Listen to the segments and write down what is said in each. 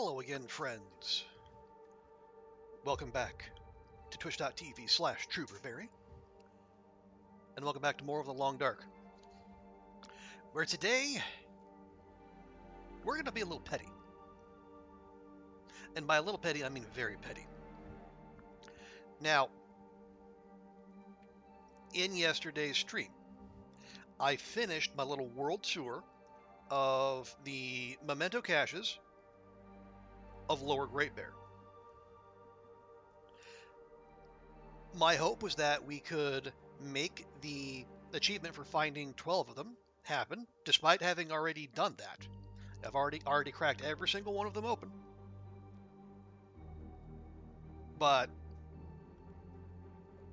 Hello again, friends. Welcome back to twitch.tv/TrooperBerry. And welcome back to more of The Long Dark. Where today, we're going to be a little petty. And by a little petty, I mean very petty. Now, in yesterday's stream, I finished my little world tour of the memento caches of Lower Great Bear. My hope was that we could make the achievement for finding 12 of them happen, despite having already done that. I've already cracked every single one of them open. But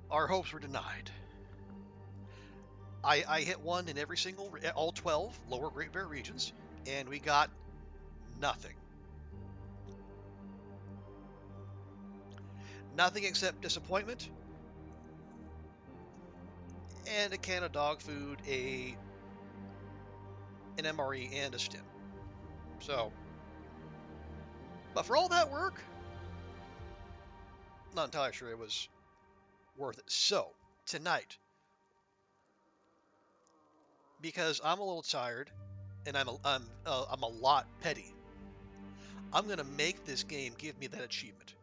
our hopes were denied. I hit one in all 12 Lower Great Bear regions, and we got nothing. Nothing except disappointment, and a can of dog food, an MRE, and a stim. So, but for all that work, not entirely sure it was worth it. So, tonight, because I'm a little tired, and I'm a lot petty, I'm gonna make this game give me that achievement.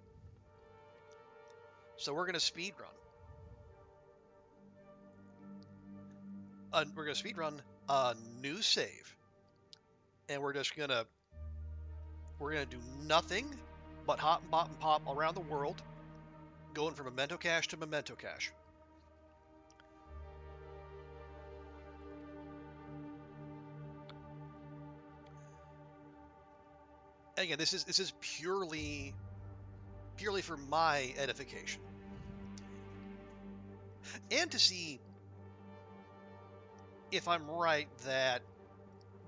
So we're gonna speed run. We're gonna speed run a new save, and we're gonna do nothing but hop and bop and pop around the world, going from memento cache to memento cache. And again, this is purely for my edification, and to see if I'm right that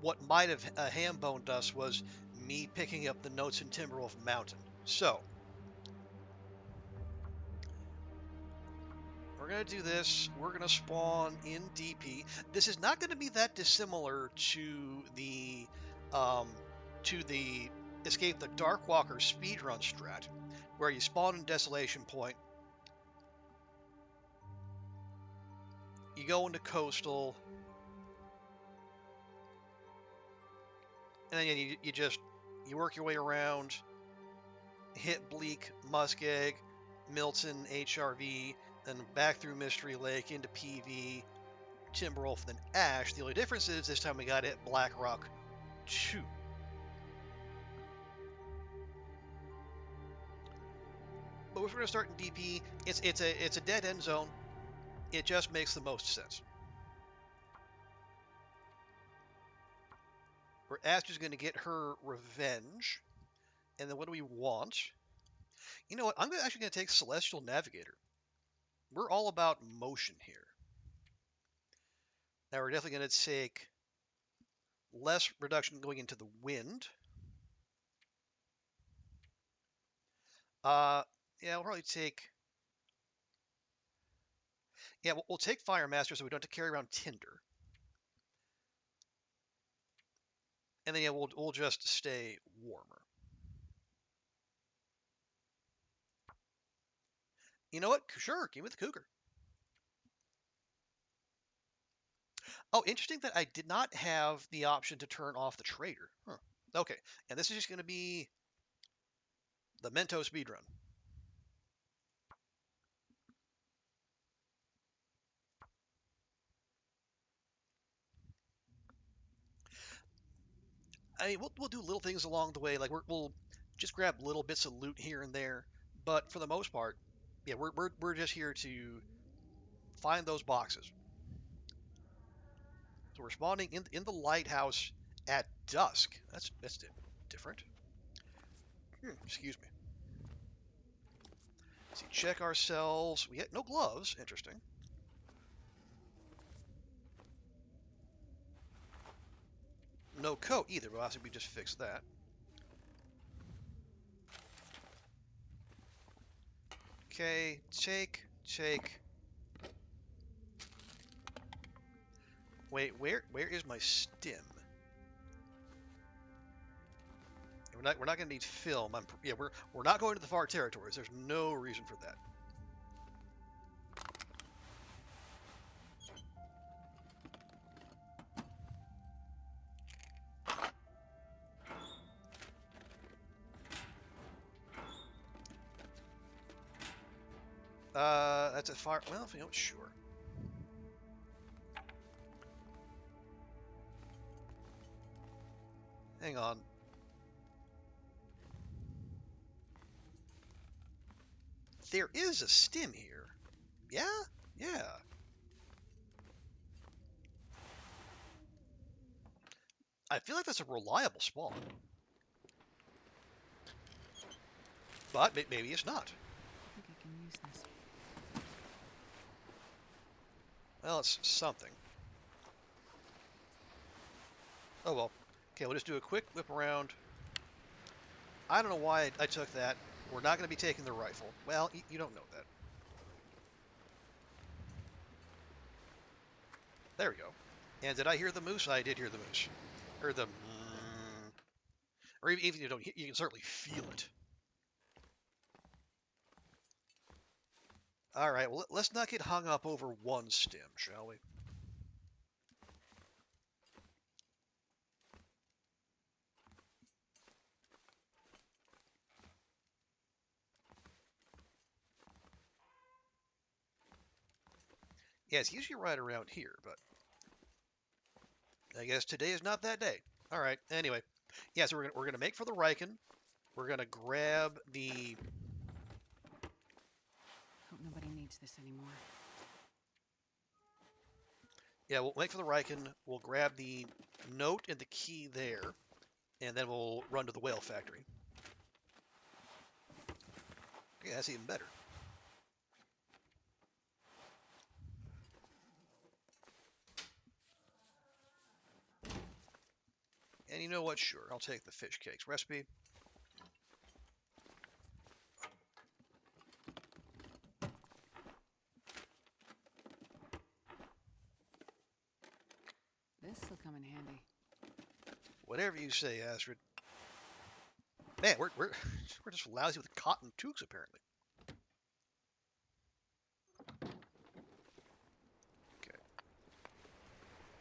what might have ham-boned us was me picking up the notes in Timberwolf Mountain. So, we're going to do this. We're going to spawn in DP. This is not going to be that dissimilar to the Escape the Darkwalker speedrun strat, where you spawn in Desolation Point, you go into Coastal, and then you work your way around, hit Bleak, Muskegg, Milton, HRV, then back through Mystery Lake into PV, Timberwolf, then Ash. The only difference is this time we got it at Black Rock 2. But if we're going to start in DP, it's a dead end zone. It just makes the most sense. Where Ash is going to get her revenge. And then what do we want? You know what? I'm actually going to take Celestial Navigator. We're all about motion here. Now we're definitely going to take less reduction going into the wind. Yeah, we'll probably take... Yeah, we'll take Fire Master so we don't have to carry around Tinder. And then, yeah, we'll just stay warmer. You know what? Sure, give me the Cougar. Oh, interesting that I did not have the option to turn off the trader. Huh. Okay, and this is just going to be the Mento speedrun. I mean, we'll do little things along the way, like we'll just grab little bits of loot here and there, but for the most part, yeah, we're just here to find those boxes. So we're spawning in the lighthouse at dusk. That's different. Excuse me. Let's see, check ourselves. We get no gloves. Interesting. No coat either, but obviously we just fixed that. Okay, take. Wait, where is my stim? we're not going to need film. Yeah, we're not going to the far territories. There's no reason for that. That's a fire. Well, you know, sure. Hang on. There is a stim here. Yeah? Yeah. I feel like that's a reliable spawn. But maybe it's not. I think I can use this. Well, it's something. Oh well. Okay, we'll just do a quick whip around. I don't know why I took that. We're not going to be taking the rifle. Well, you don't know that. There we go. And did I hear the moose? I did hear the moose. Or the... or even if you don't, you can certainly feel it. All right, well, let's not get hung up over one stim, shall we? Yeah, it's usually right around here, but I guess today is not that day. All right, anyway. Yeah, so we're gonna make for the Riken. We're gonna grab the... Hope nobody needs this anymore. Yeah, we'll make for the Riken. We'll grab the note and the key there, and then we'll run to the whale factory. Okay, that's even better. And you know what? Sure, I'll take the fish cakes recipe. This'll come in handy. Whatever you say, Astrid. Man, we're just lousy with cotton toques, apparently. Okay.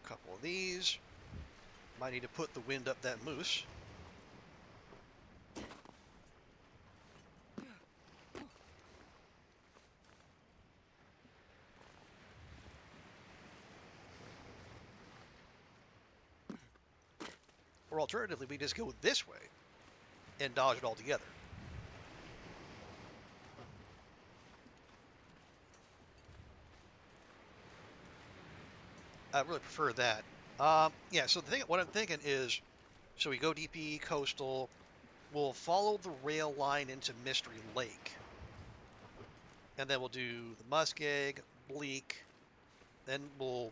A couple of these. Might need to put the wind up that moose. Or alternatively, we just go this way and dodge it altogether. I really prefer that. Yeah, so what I'm thinking is, so we go DP coastal, we'll follow the rail line into Mystery Lake, and then we'll do the muskeg, bleak, then we'll...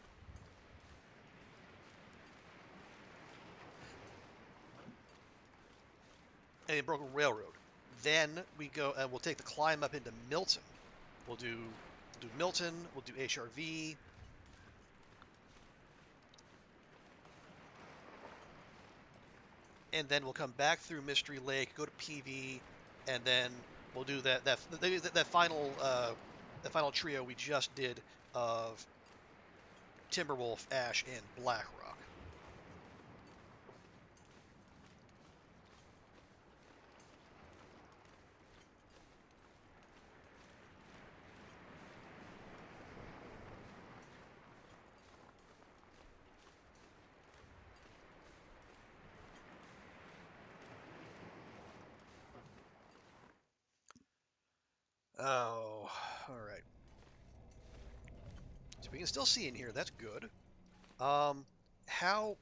and Broken Railroad. Then we go and we'll take the climb up into Milton. We'll do Milton, we'll do HRV. And then we'll come back through Mystery Lake, go to PV, and then we'll do that final trio we just did of Timberwolf, Ash, and Blackrock. Oh, all right. So we can still see in here. That's good. How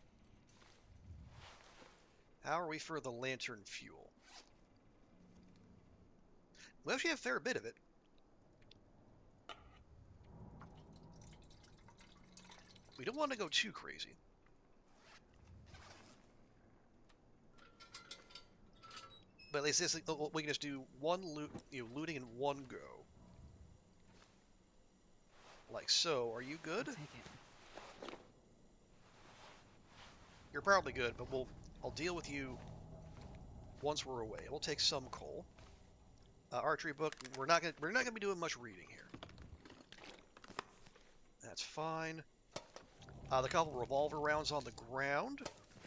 are we for the lantern fuel? We actually have a fair bit of it. We don't want to go too crazy. But at least we can just do one looting in one go. Like so. Are you good? I'll take it. You're probably good, but I'll deal with you once we're away. We'll take some coal. Archery book. We're not gonna be doing much reading here. That's fine. The couple revolver rounds on the ground.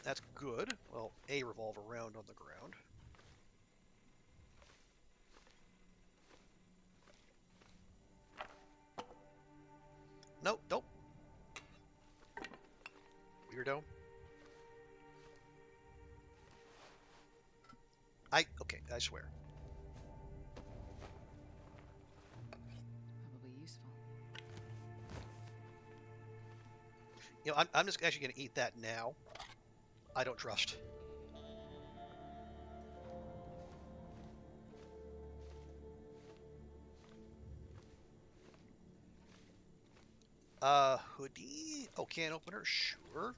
That's good. Well, a revolver round on the ground. Nope, nope. Weirdo. Okay, I swear. Probably useful. You know, I'm just actually going to eat that now. I don't trust. Hoodie? Oh, can opener? Sure. Well,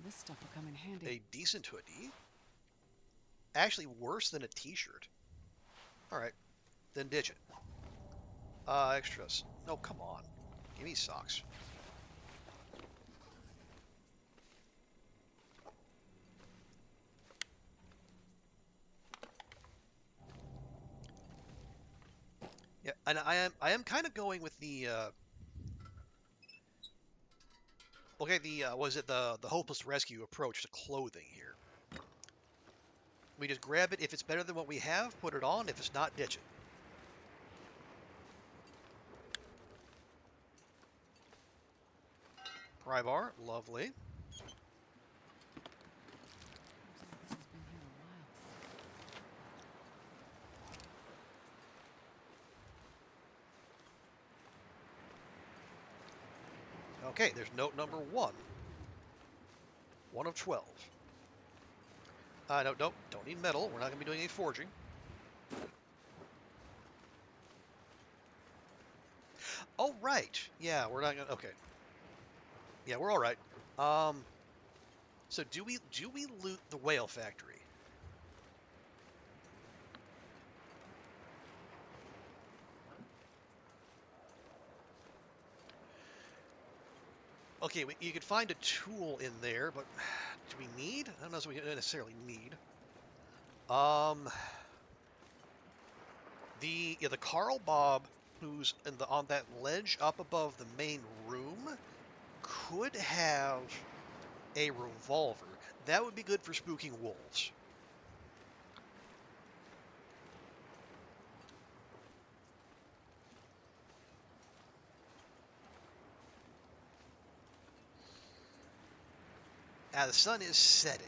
this stuff will come in handy. A decent hoodie. Actually, worse than a t-shirt. Alright, then ditch it. Extras. No, come on. Give me socks. Yeah, and I am kind of going with the okay, was it the hopeless rescue approach to clothing here? We just grab it. If it's better than what we have, put it on. If it's not, ditch it. Pry bar, lovely. Looks like this has been here a while. Okay, there's note number 1. 1 of 12. No, nope, don't need metal. We're not going to be doing any forging. Oh, right. Yeah, we're not going to... Okay. Yeah, we're all right. So do we loot the whale factory? Okay, you could find a tool in there, but do we need? I don't know if we necessarily need. The Carl Bob who's on that ledge up above the main room could have a revolver. That would be good for spooking wolves. The sun is setting.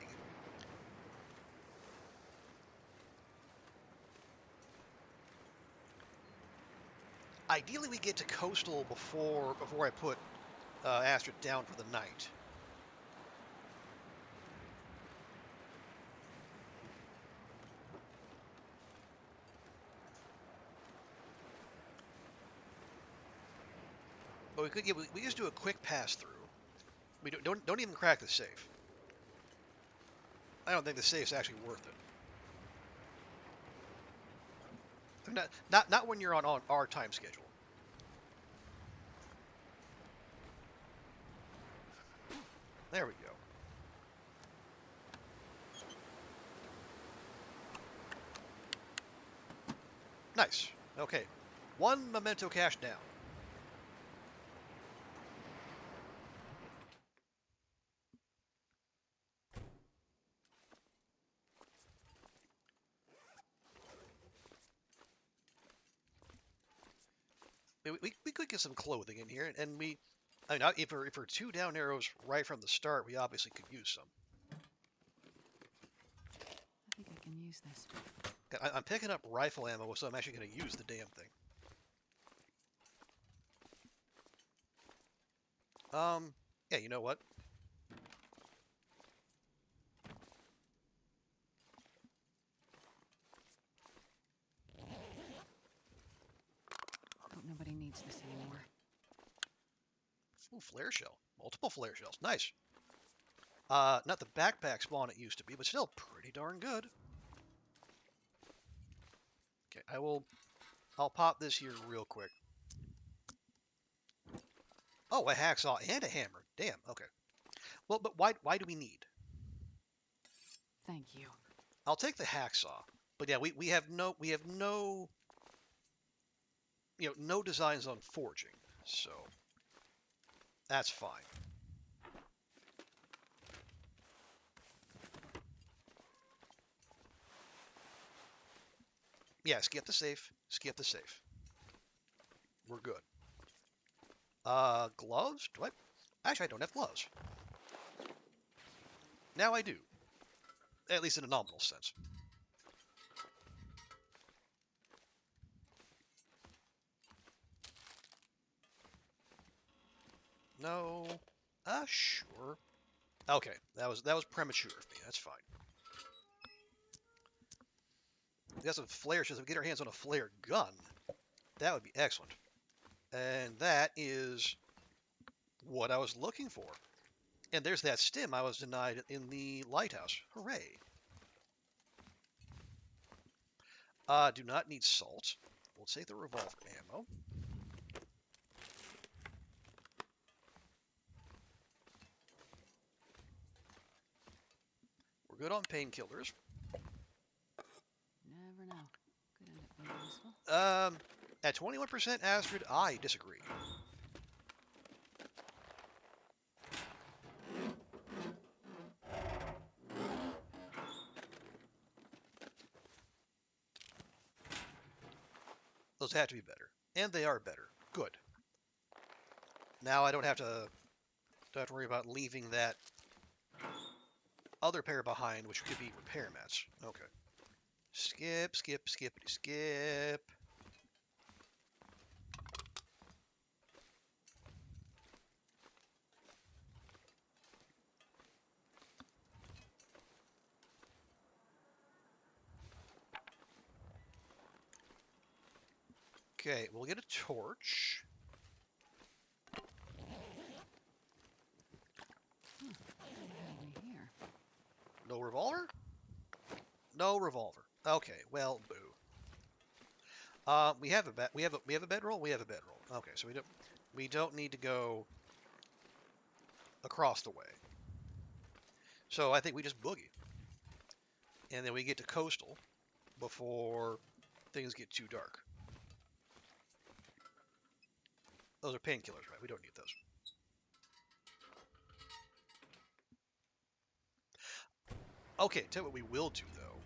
Ideally, we get to coastal before I put Astrid down for the night. But we could we just do a quick pass through. We don't even crack the safe. I don't think the safe's actually worth it. Not when you're on our time schedule. There we go. Nice. Okay. 1 memento cash down. We could get some clothing in here, and I mean, if we're 2 down arrows right from the start, we obviously could use some. I think I can use this. I'm picking up rifle ammo, so I'm actually going to use the damn thing. Yeah, you know what? Hope nobody needs this anymore. Ooh, flare shell. Multiple flare shells. Nice. Not the backpack spawn it used to be, but still pretty darn good. Okay, I'll pop this here real quick. Oh, a hacksaw and a hammer. Damn, okay. Well, but why do we need? Thank you. I'll take the hacksaw. But yeah, we have no no designs on forging, so that's fine. Yeah, skip the safe. Skip the safe. We're good. Gloves? Do I? Actually, I don't have gloves. Now I do. At least in a nominal sense. No. Sure. Okay, that was premature of me. That's fine. We got some flares. If we get our hands on a flare gun, that would be excellent. And that is what I was looking for. And there's that stim I was denied in the lighthouse. Hooray. Do not need salt. We'll take the revolver ammo. We're good on painkillers. Never know. Could end up being useful. At 21% Astrid, I disagree. Those have to be better. And they are better. Good. Now I don't have to worry about leaving that other pair behind, which could be repair mats. Okay. Skip, skip, skippity, skip. Okay, we'll get a torch. Here. No revolver? No revolver. Okay, well, boo. We have a bedroll. We have a bedroll. Okay, so we don't need to go across the way. So I think we just boogie, and then we get to coastal before things get too dark. Those are painkillers, right? We don't need those. Okay, tell you what we will do though.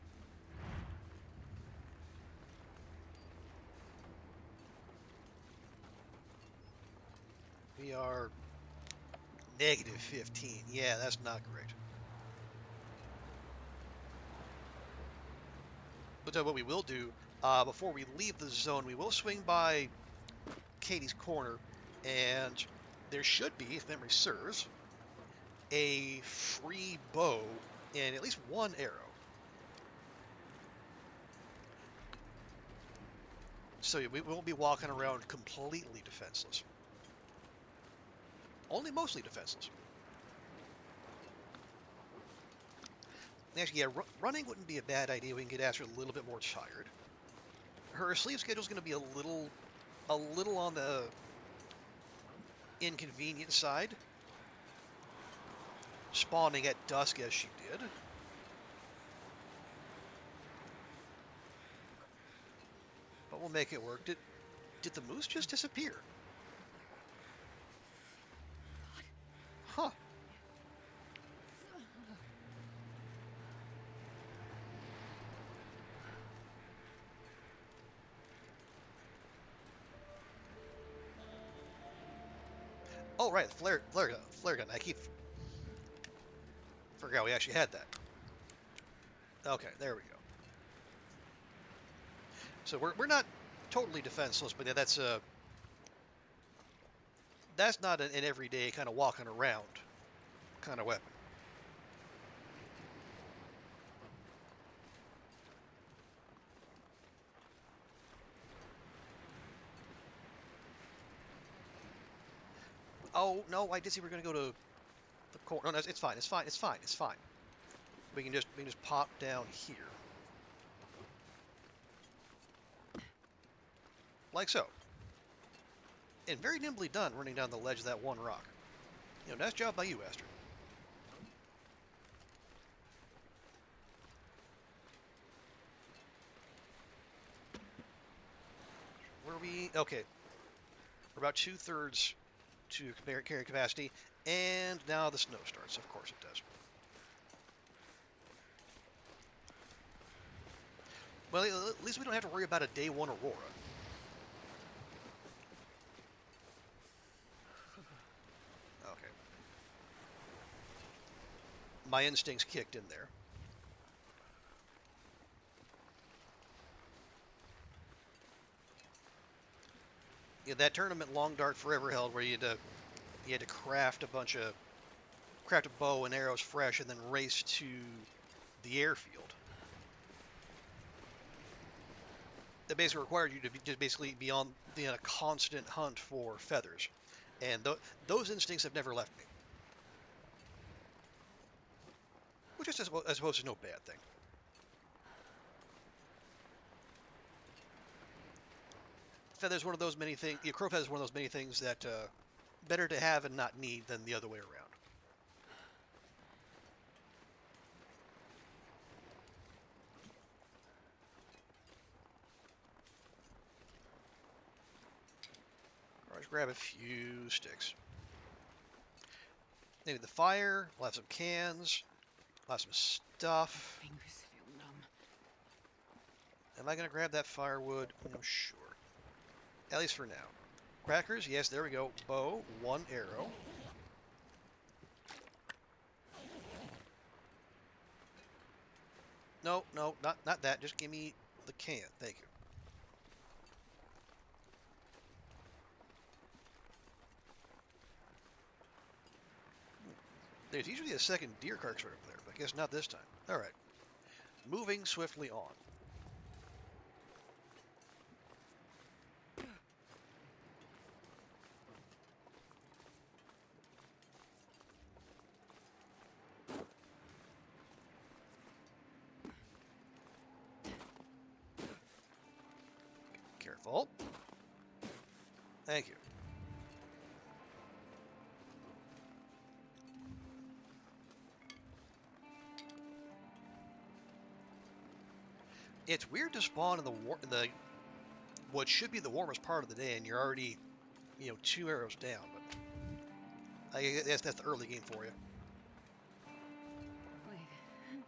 We are negative 15. Yeah, that's not great. But tell you what we will do, before we leave the zone, we will swing by Katie's Corner, and there should be, if memory serves, a free bow and at least one arrow. So we won't be walking around completely defenseless. Only mostly defenseless. Actually, yeah, running wouldn't be a bad idea. We can get Astrid a little bit more tired. Her sleep schedule is going to be a little on the inconvenient side. Spawning at dusk as she did. But we'll make it work. Did the moose just disappear? Huh. Oh, right, flare gun. I keep forgot we actually had that. Okay, there we go. So we're not totally defenseless, but yeah, that's not an everyday kind of walking around kind of weapon. Oh no, I did see we're gonna go to the corner. No, it's fine. It's fine. It's fine. It's fine. We can just pop down here, like so. And very nimbly done, running down the ledge of that one rock. You know, nice job by you, Astrid. we? Okay, we're about 2/3 to carrying capacity, and now the snow starts. Of course it does. Well, at least we don't have to worry about a day one aurora. Okay. My instincts kicked in there. Yeah, that tournament Long Dark Forever held where you had to craft a bow and arrows fresh and then race to the airfield. That basically required you to just basically be on a constant hunt for feathers, and those instincts have never left me. Which is, I suppose, is no bad thing. Feathers one of those many things. Crow feathers one of those many things that better to have and not need than the other way around. Let's grab a few sticks. Maybe the fire. We'll have some cans. We'll have some stuff. My fingers feel numb. Am I going to grab that firewood? Sure. At least for now. Crackers, yes, there we go. Bow, 1 arrow. No, not that. Just give me the can. Thank you. There's usually a second deer carcass right up there, but I guess not this time. All right. Moving swiftly on. Careful. Thank you. It's weird to spawn in the what should be the warmest part of the day, and you're already, 2 arrows down. But I guess that's the early game for you. Wait. I'm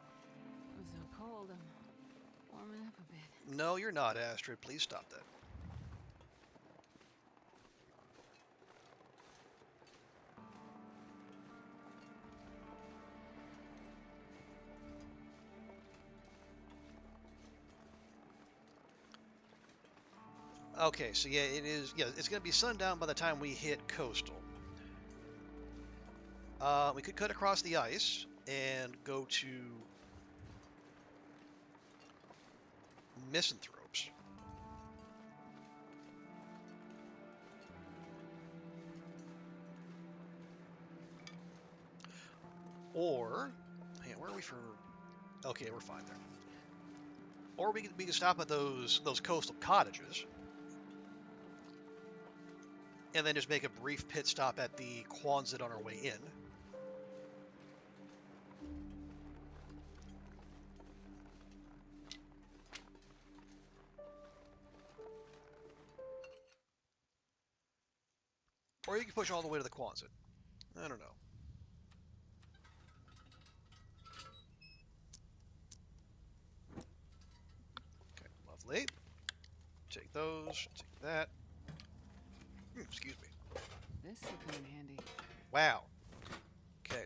so cold. I'm warming up a bit. No, you're not, Astrid. Please stop that. Okay, so yeah, it is. Yeah, it's going to be sundown by the time we hit coastal. We could cut across the ice and go to Misanthropes. Or, hang on, where are we for? Okay, we're fine there. Or we could stop at those coastal cottages, and then just make a brief pit stop at the Quonset on our way in. Or you can push all the way to the Quonset. I don't know. Okay, lovely. Take those, take that. Excuse me. This will come in handy. Wow. Okay.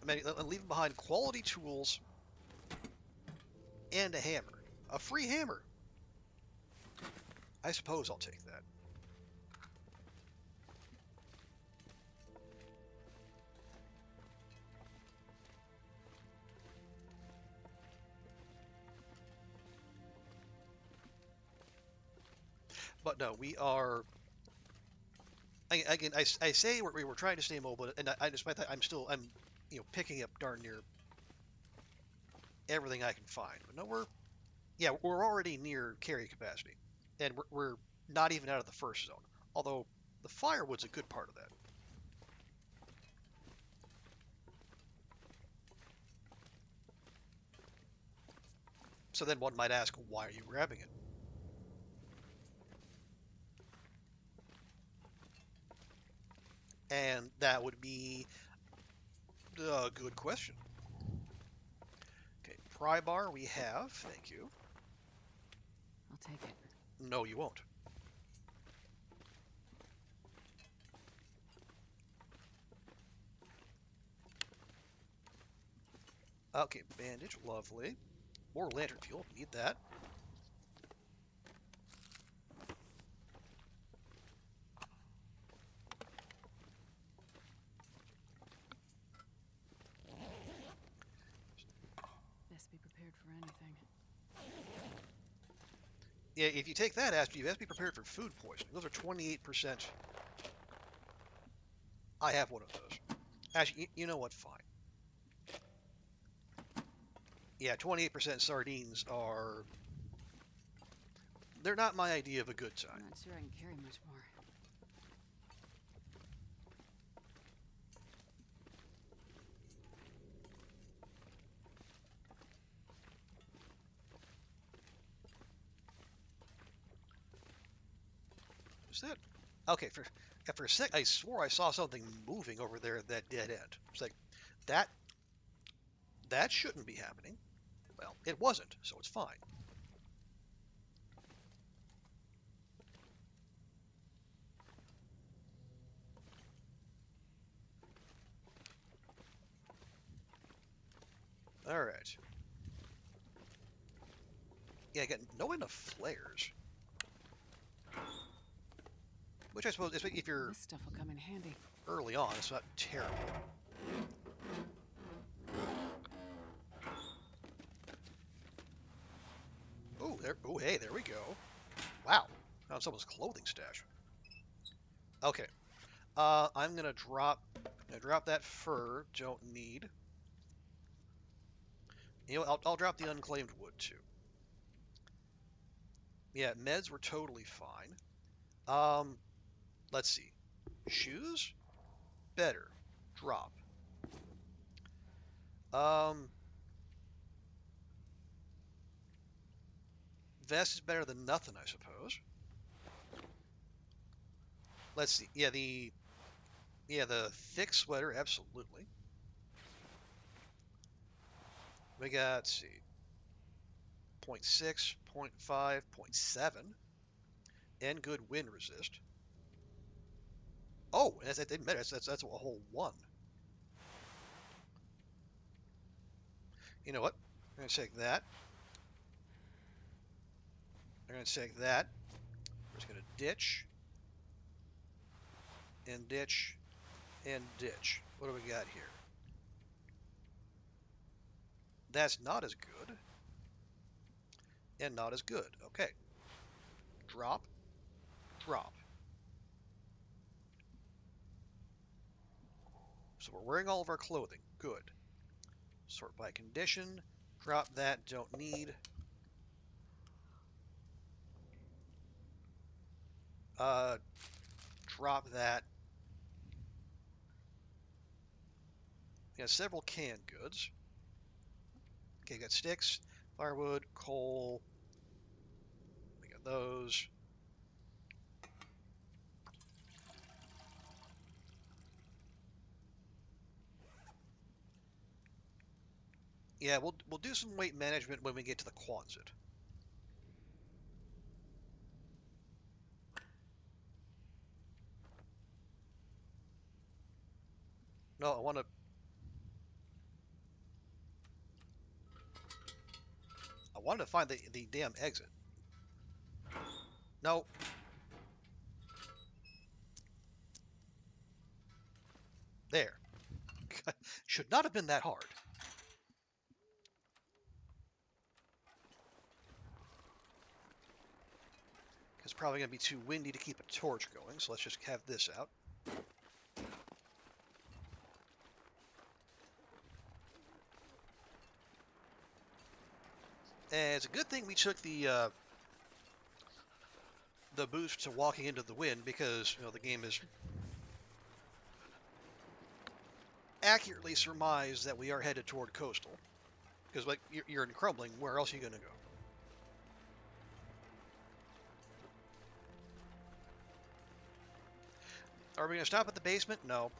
I'm leaving behind quality tools and a hammer. A free hammer. I suppose I'll take that. But no, we are. I say we're trying to stay mobile, and despite that, I'm picking up darn near everything I can find. But no, we're already near carry capacity, and we're not even out of the first zone. Although the firewood's a good part of that. So then one might ask, why are you grabbing it? And that would be a good question. Okay, pry bar we have. Thank you. I'll take it. No, you won't. Okay, bandage. Lovely. More lantern fuel. Need that. Best be prepared for anything. Yeah, if you take that aspirin, you have to be prepared for food poisoning. Those are 28%. I have one of those. Actually, you know what? Fine. Yeah, 28% sardines are... They're not my idea of a good time. I'm not sure I can carry much more. Is that... Okay, for a sec, I swore I saw something moving over there at that dead end. It's like, that shouldn't be happening. Well, it wasn't, so it's fine. All right. Yeah, I got no enough flares. Which I suppose, if you're This stuff will come in handy. early on, it's not terrible. Oh, there. Oh, hey, there we go. Wow, found someone's clothing stash. Okay, I'm gonna drop that fur. Don't need. You know, I'll drop the unclaimed wood too. Yeah, meds were totally fine. Let's see. Shoes, better. Drop. Um, vest is better than nothing, I suppose. Let's see. Yeah, the thick sweater, absolutely. We got, let's see, 0.6, 0.5, 0.7, and good wind resist. Oh, that didn't matter. That's a whole one. You know what? I'm gonna take that. I'm gonna take that. We're just gonna ditch and ditch and ditch. What do we got here? That's not as good and not as good. Okay. Drop, drop. So we're wearing all of our clothing. Good. Sort by condition. Drop that. Don't need. Drop that. We got several canned goods. Okay, got sticks, firewood, coal. We got those. Yeah, we'll do some weight management when we get to the Quonset. No, I wanted to find the damn exit. No. There. Should not have been that hard. It's probably going to be too windy to keep a torch going, so let's just have this out. And it's a good thing we took the boost to walking into the wind, because the game is accurately surmised that we are headed toward coastal. Because like you're in crumbling, where else are you going to go? Are we going to stop at the basement? No.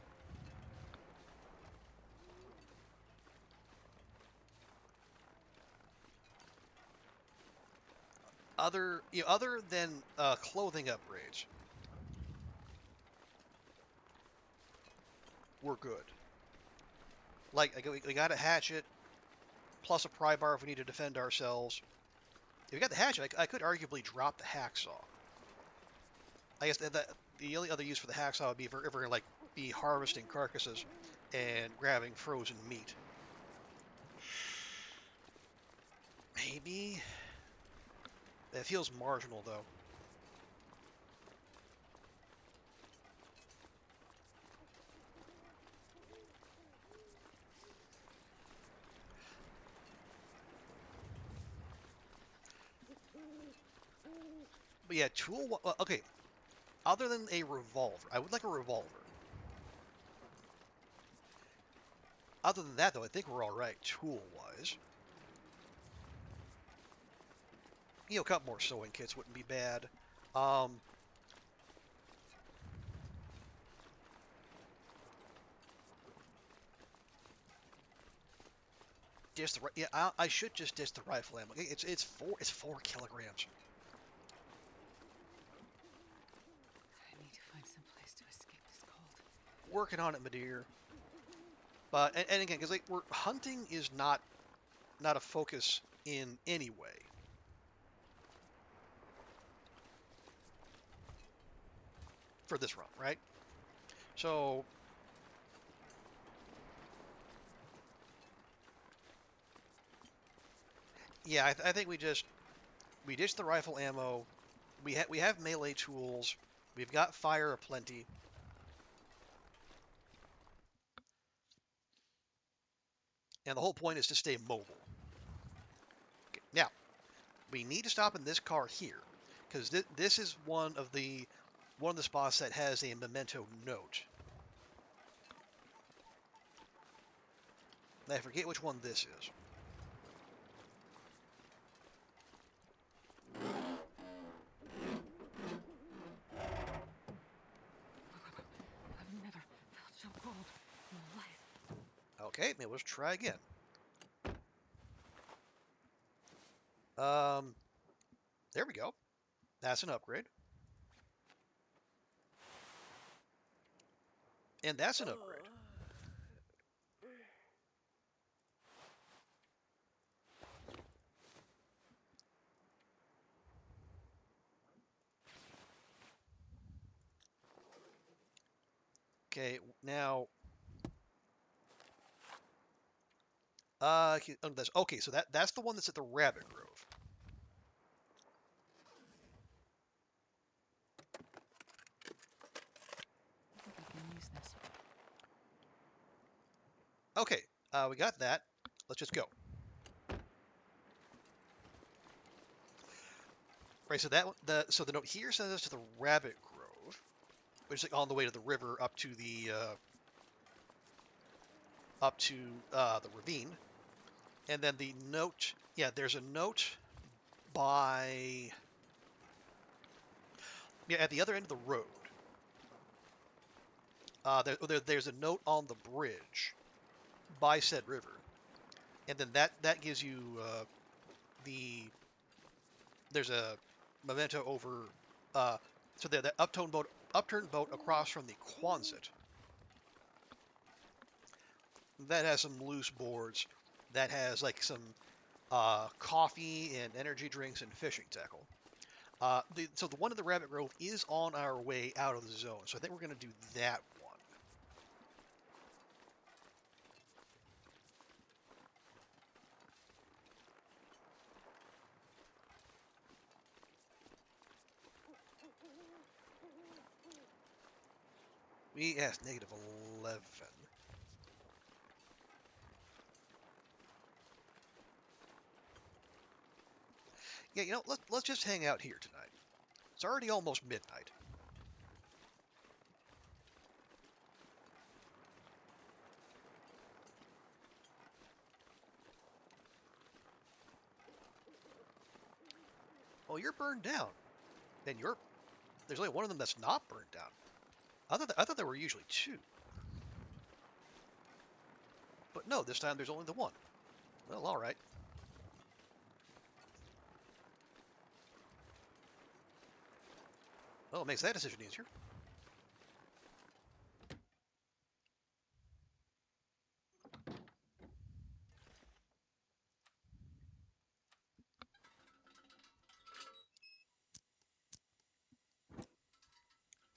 Other than clothing upgrades, we're good. Like, we got a hatchet, plus a pry bar if we need to defend ourselves. If we got the hatchet, I could arguably drop the hacksaw. I guess the only other use for the hacksaw would be if we're going to, like, be harvesting carcasses and grabbing frozen meat. Maybe. That feels marginal, though. But yeah, okay. Other than a revolver, I would like a revolver. Other than that, though, I think we're all right tool-wise. A couple more sewing kits wouldn't be bad. I should just dish the rifle ammo. It's 4 kilograms. I need to find some place to escape this cold. Working on it, my dear. But and again, because we're hunting is not a focus in any way. For this run, right? So yeah, I think we ditch the rifle ammo. We have melee tools. We've got fire aplenty. And the whole point is to stay mobile. Okay, now, we need to stop in this car here, because this is one of the spots that has a memento note. I forget which one this is. I've never felt so cold in my life. Okay, maybe let's try again. There we go. That's an upgrade. And that's an upgrade. Okay, now okay, so that's the one that's at the Rabbit Grove. I think I can use this. Okay, we got that. Let's just go. Right, so the note here sends us to the Rabbit Grove, which is like on the way to the river up to the ravine. And then the note, yeah, there's a note by at the other end of the road. There's a note on the bridge by said river, and then that gives you there's a memento over so the upturned boat across from the Quonset that has some loose boards, that has like some coffee and energy drinks and fishing tackle. So the one in the Rabbit Grove is on our way out of the zone, so I think we're going to do that one. Yes, negative 11. Yeah, let's just hang out here tonight. It's already almost midnight. Well, you're burned down. And there's only one of them that's not burned down. I thought there were usually 2. But no, this time there's only the 1. Well, all right. Well, it makes that decision easier.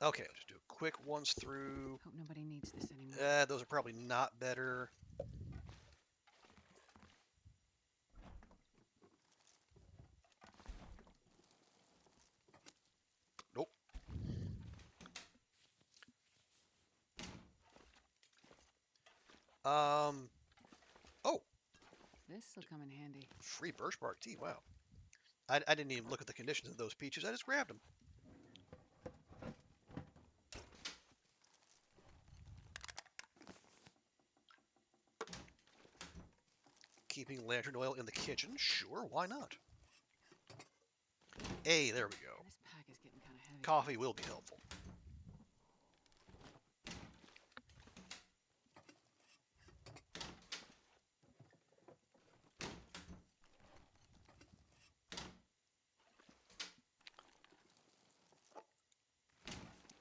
Okay, I'll just do a quick once through. Hope nobody needs this anymore. Those are probably not better. Nope. Oh, This'll come in handy. free birch bark tea. Wow. I didn't even look at the conditions of those peaches. I just grabbed them. Keeping lantern oil in the kitchen? Sure, why not? Hey, there we go. This pack is getting kind of heavy. Coffee will be helpful.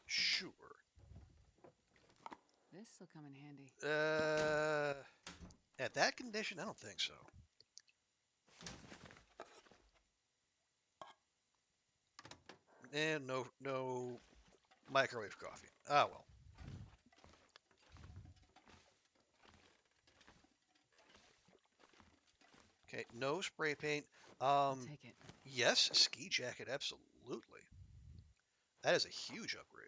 Sure. This'll come in handy. At that condition, I don't think so. And no microwave coffee. Ah, well. Okay, no spray paint. I'll take it. Yes, ski jacket, absolutely. That is a huge upgrade.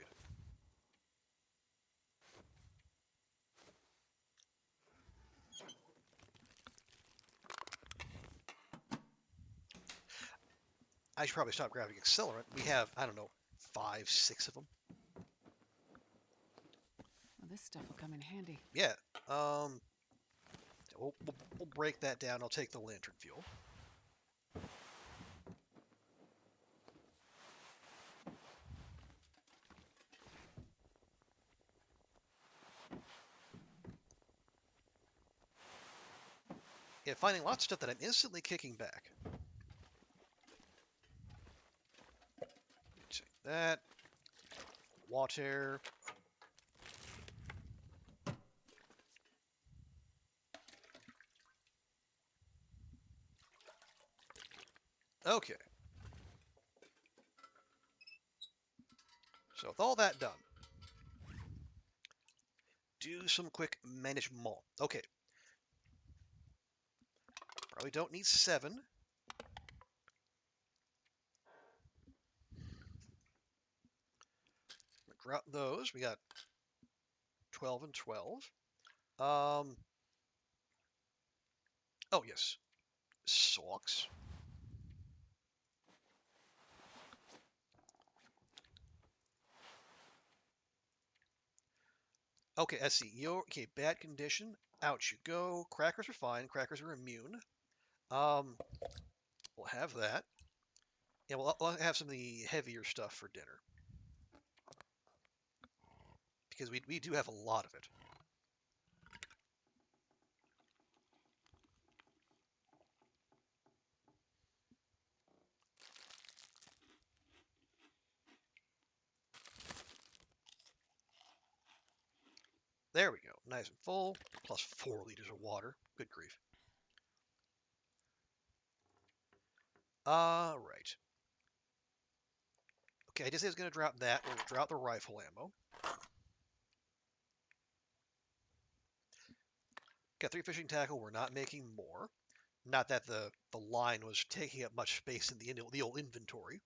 I should probably stop grabbing accelerant. We have, I don't know, 5, 6 of them. Well, this stuff will come in handy. Yeah. We'll break that down. I'll take the lantern fuel. Yeah, finding lots of stuff that I'm instantly kicking back. Take that. Water. Okay. So with all that done, do some quick management. Okay. Probably don't need 7. Drop those. We got 12 and 12. Oh yes, socks. Okay, let's see. Okay, bad condition. Out you go. Crackers are fine. Crackers are immune. We'll have that. Yeah, we'll have some of the heavier stuff for dinner. Because we do have a lot of it. There we go. Nice and full. Plus 4 liters of water. Good grief. Right. Okay, I just say I was going to drop that. We'll drop the rifle ammo. Got 3 fishing tackle. We're not making more. Not that the line was taking up much space in the old inventory.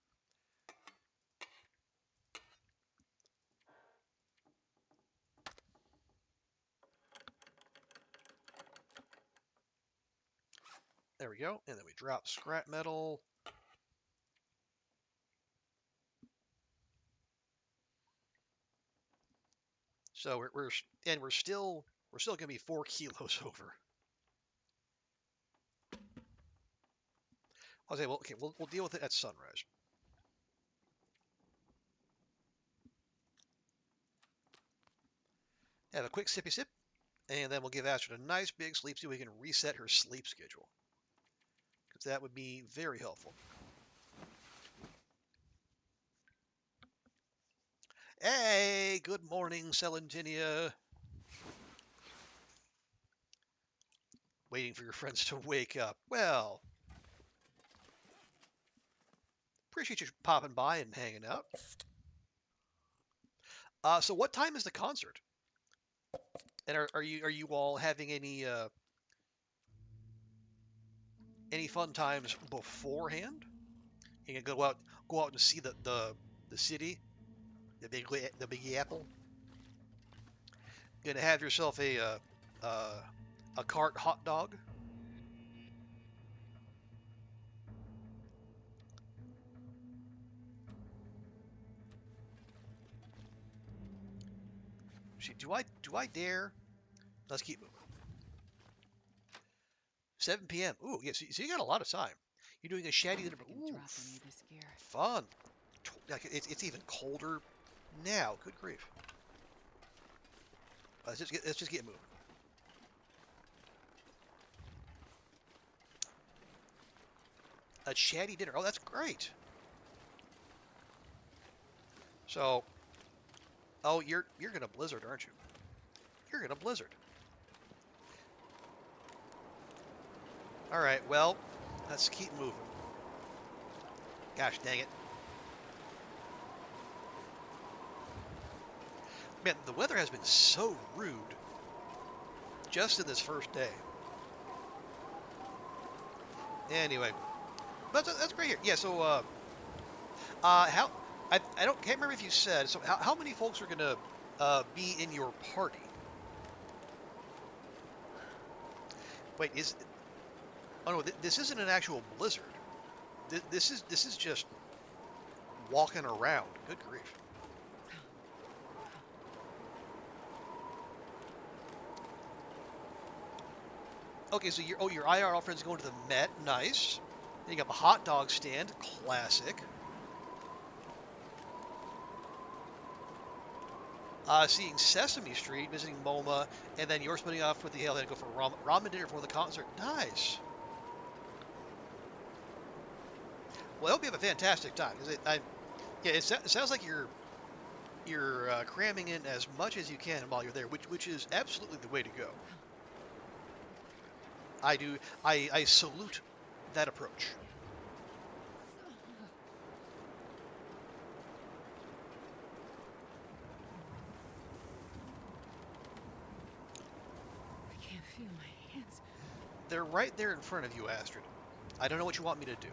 There we go. And then we drop scrap metal. So we're still going to be 4 kilos over. I'll say, well, okay, we'll deal with it at sunrise. Have a quick sippy sip, and then we'll give Astrid a nice big sleep so we can reset her sleep schedule. Because that would be very helpful. Hey, good morning, Celentinia. Waiting for your friends to wake up. Well, appreciate you popping by and hanging out. So what time is the concert? And are you all having any fun times beforehand? You can go out and see the city, the Big Apple. Gonna have yourself a cart hot dog. Do I dare? Let's keep moving. 7 p.m. Ooh, yeah. So you got a lot of time. You're doing a shady dinner. Ooh, fun. It's even colder now. Good grief. Let's just get moving. A chatty dinner. Oh, that's great. So, oh, you're gonna blizzard, aren't you? You're gonna blizzard. All right. Well, let's keep moving. Gosh dang it. Man, the weather has been so rude just in this first day. Anyway, but that's great here. Yeah. So, how? Can't remember if you said. So, how many folks are gonna be in your party? Wait, oh no, this isn't an actual blizzard. This is just walking around. Good grief. Okay, so your IRL friend's going to the Met. Nice. Then you got the hot dog stand. Classic. Seeing Sesame Street, visiting MoMA, and then you're splitting off with the Hale to go for ramen dinner before the concert. Nice. Well, I hope you have a fantastic time. It sounds like you're cramming in as much as you can while you're there, which is absolutely the way to go. I salute that approach. I can't feel my hands. They're right there in front of you, Astrid. I don't know what you want me to do.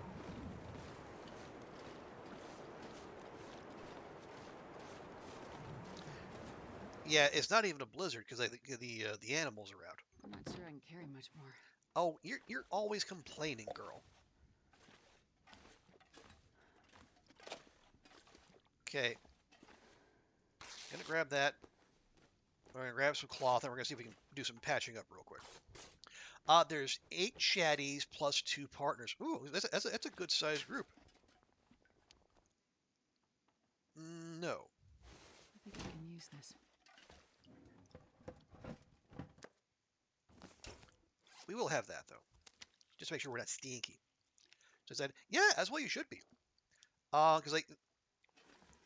Yeah, it's not even a blizzard because the animals are out. I'm not sure I can carry much more. Oh, you're always complaining, girl. Okay. Gonna grab that. We're gonna grab some cloth and we're gonna see if we can do some patching up real quick. There's 8 shaddies plus 2 partners. Ooh, that's a good sized group. No. I think I can use this. We will have that though. Just to make sure we're not stinky. So I said, yeah, as well you should be. Because like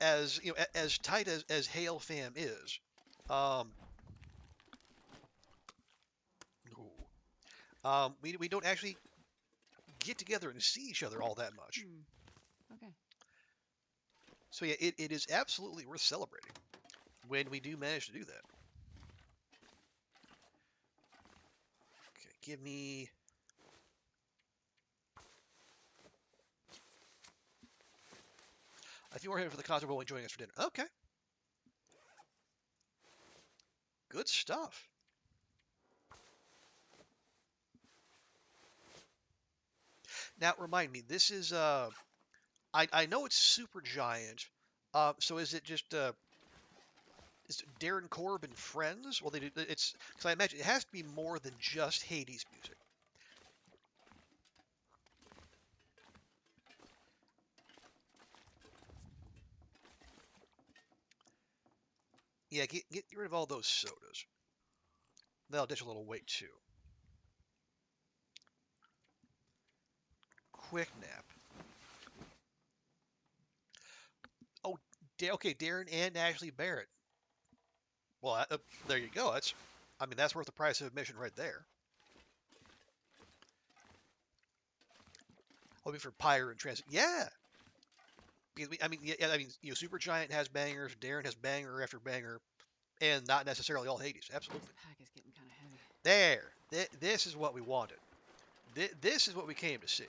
as you know, as tight as Hail Fam is, um, we don't actually get together and see each other all that much. Okay. So yeah, it is absolutely worth celebrating when we do manage to do that. Okay, give me. If you were here for the concert, we'll join us for dinner. Okay. Good stuff. Now remind me, this is I know it's super giant. So is it just is it Darren Korb and friends? Well, they do. It's because I imagine it has to be more than just Hades music. Yeah, get rid of all those sodas. That'll ditch a little weight too. Quick nap. Oh, okay, Darren and Ashley Barrett. Well, there you go. That's worth the price of admission right there. Hoping for Pyre and Transit. Yeah, because Supergiant has bangers. Darren has banger after banger, and not necessarily all Hades. Absolutely. This pack is getting kind of heavy. There. This is what we wanted. This is what we came to see.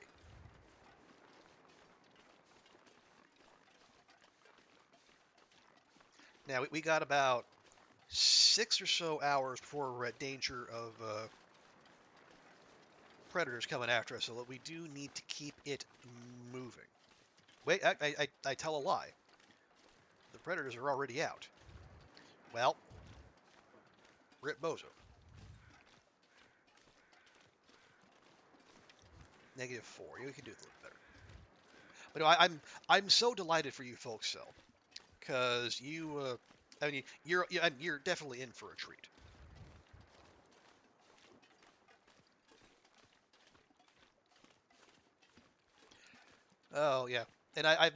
Now, we got about 6 or so hours before we're at danger of predators coming after us, so we do need to keep it moving. Wait, I tell a lie. The predators are already out. Well, rip bozo. -4. You can do it a little better. But no, I'm so delighted for you folks, though, because you're definitely in for a treat. Oh yeah, and I've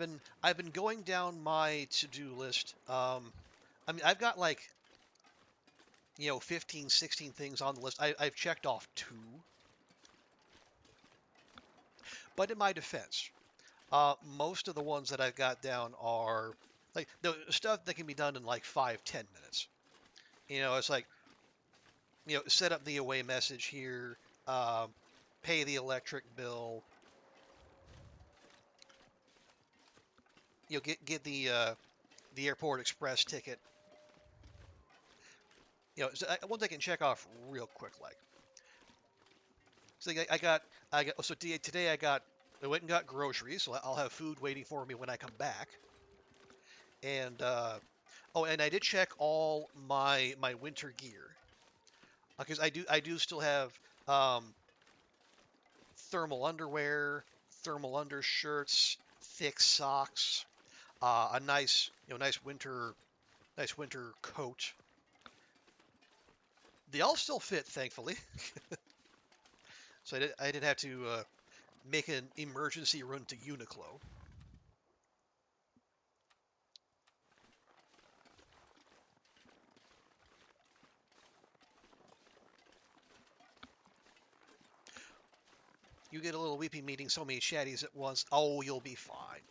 been going down my to-do list. I've got like 15, 16 things on the list. I've checked off 2. But in my defense, most of the ones that I've got down are like the stuff that can be done in like 5, 10 minutes. It's like, set up the away message here, pay the electric bill, get the airport express ticket. Ones I can check off real quick, like. So today I went and got groceries, so I'll have food waiting for me when I come back. And and I did check all my winter gear, because I do still have thermal underwear, thermal undershirts, thick socks, a nice winter coat. They all still fit, thankfully. So I didn't have to make an emergency run to Uniqlo. You get a little weepy meeting so many chatties at once. Oh, you'll be fine.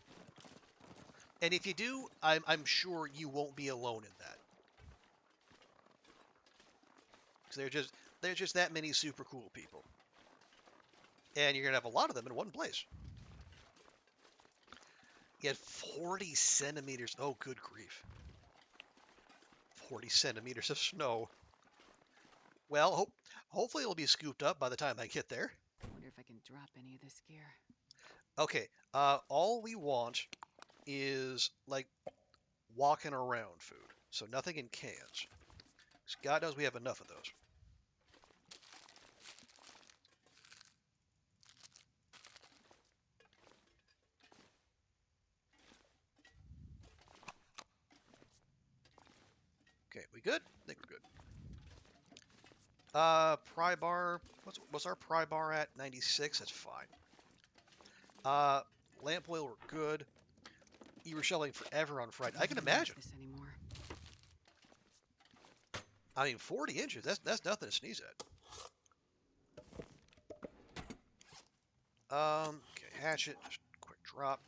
And if you do, I'm sure you won't be alone in that. Because there's just that many super cool people. And you're going to have a lot of them in one place. You had 40 centimeters. Oh, good grief. 40 centimeters of snow. Well, hopefully it'll be scooped up by the time I get there. I wonder if I can drop any of this gear. Okay, all we want is, like, walking around food. So nothing in cans. God knows we have enough of those. Okay, we good? I think we're good. Pry bar. What's our pry bar at? 96. That's fine. Lamp oil, we're good. You were shoveling forever on Friday. I can imagine. This anymore. 40 inches. That's nothing to sneeze at. Okay, hatchet. Just quick drop.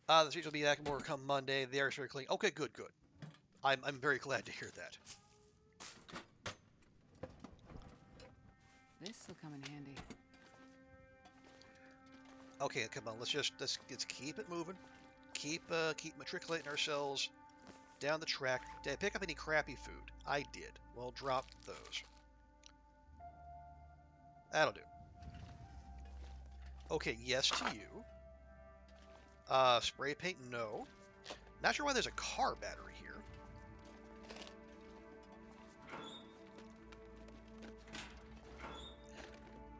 The streets will be back more come Monday. The air is very clean. Okay, good. I'm very glad to hear that. This will come in handy. Okay, come on. Let's keep it moving. Keep matriculating ourselves down the track. Did I pick up any crappy food? I did. Well, drop those. That'll do. Okay, yes to you. Spray paint, no. Not sure why there's a car battery here.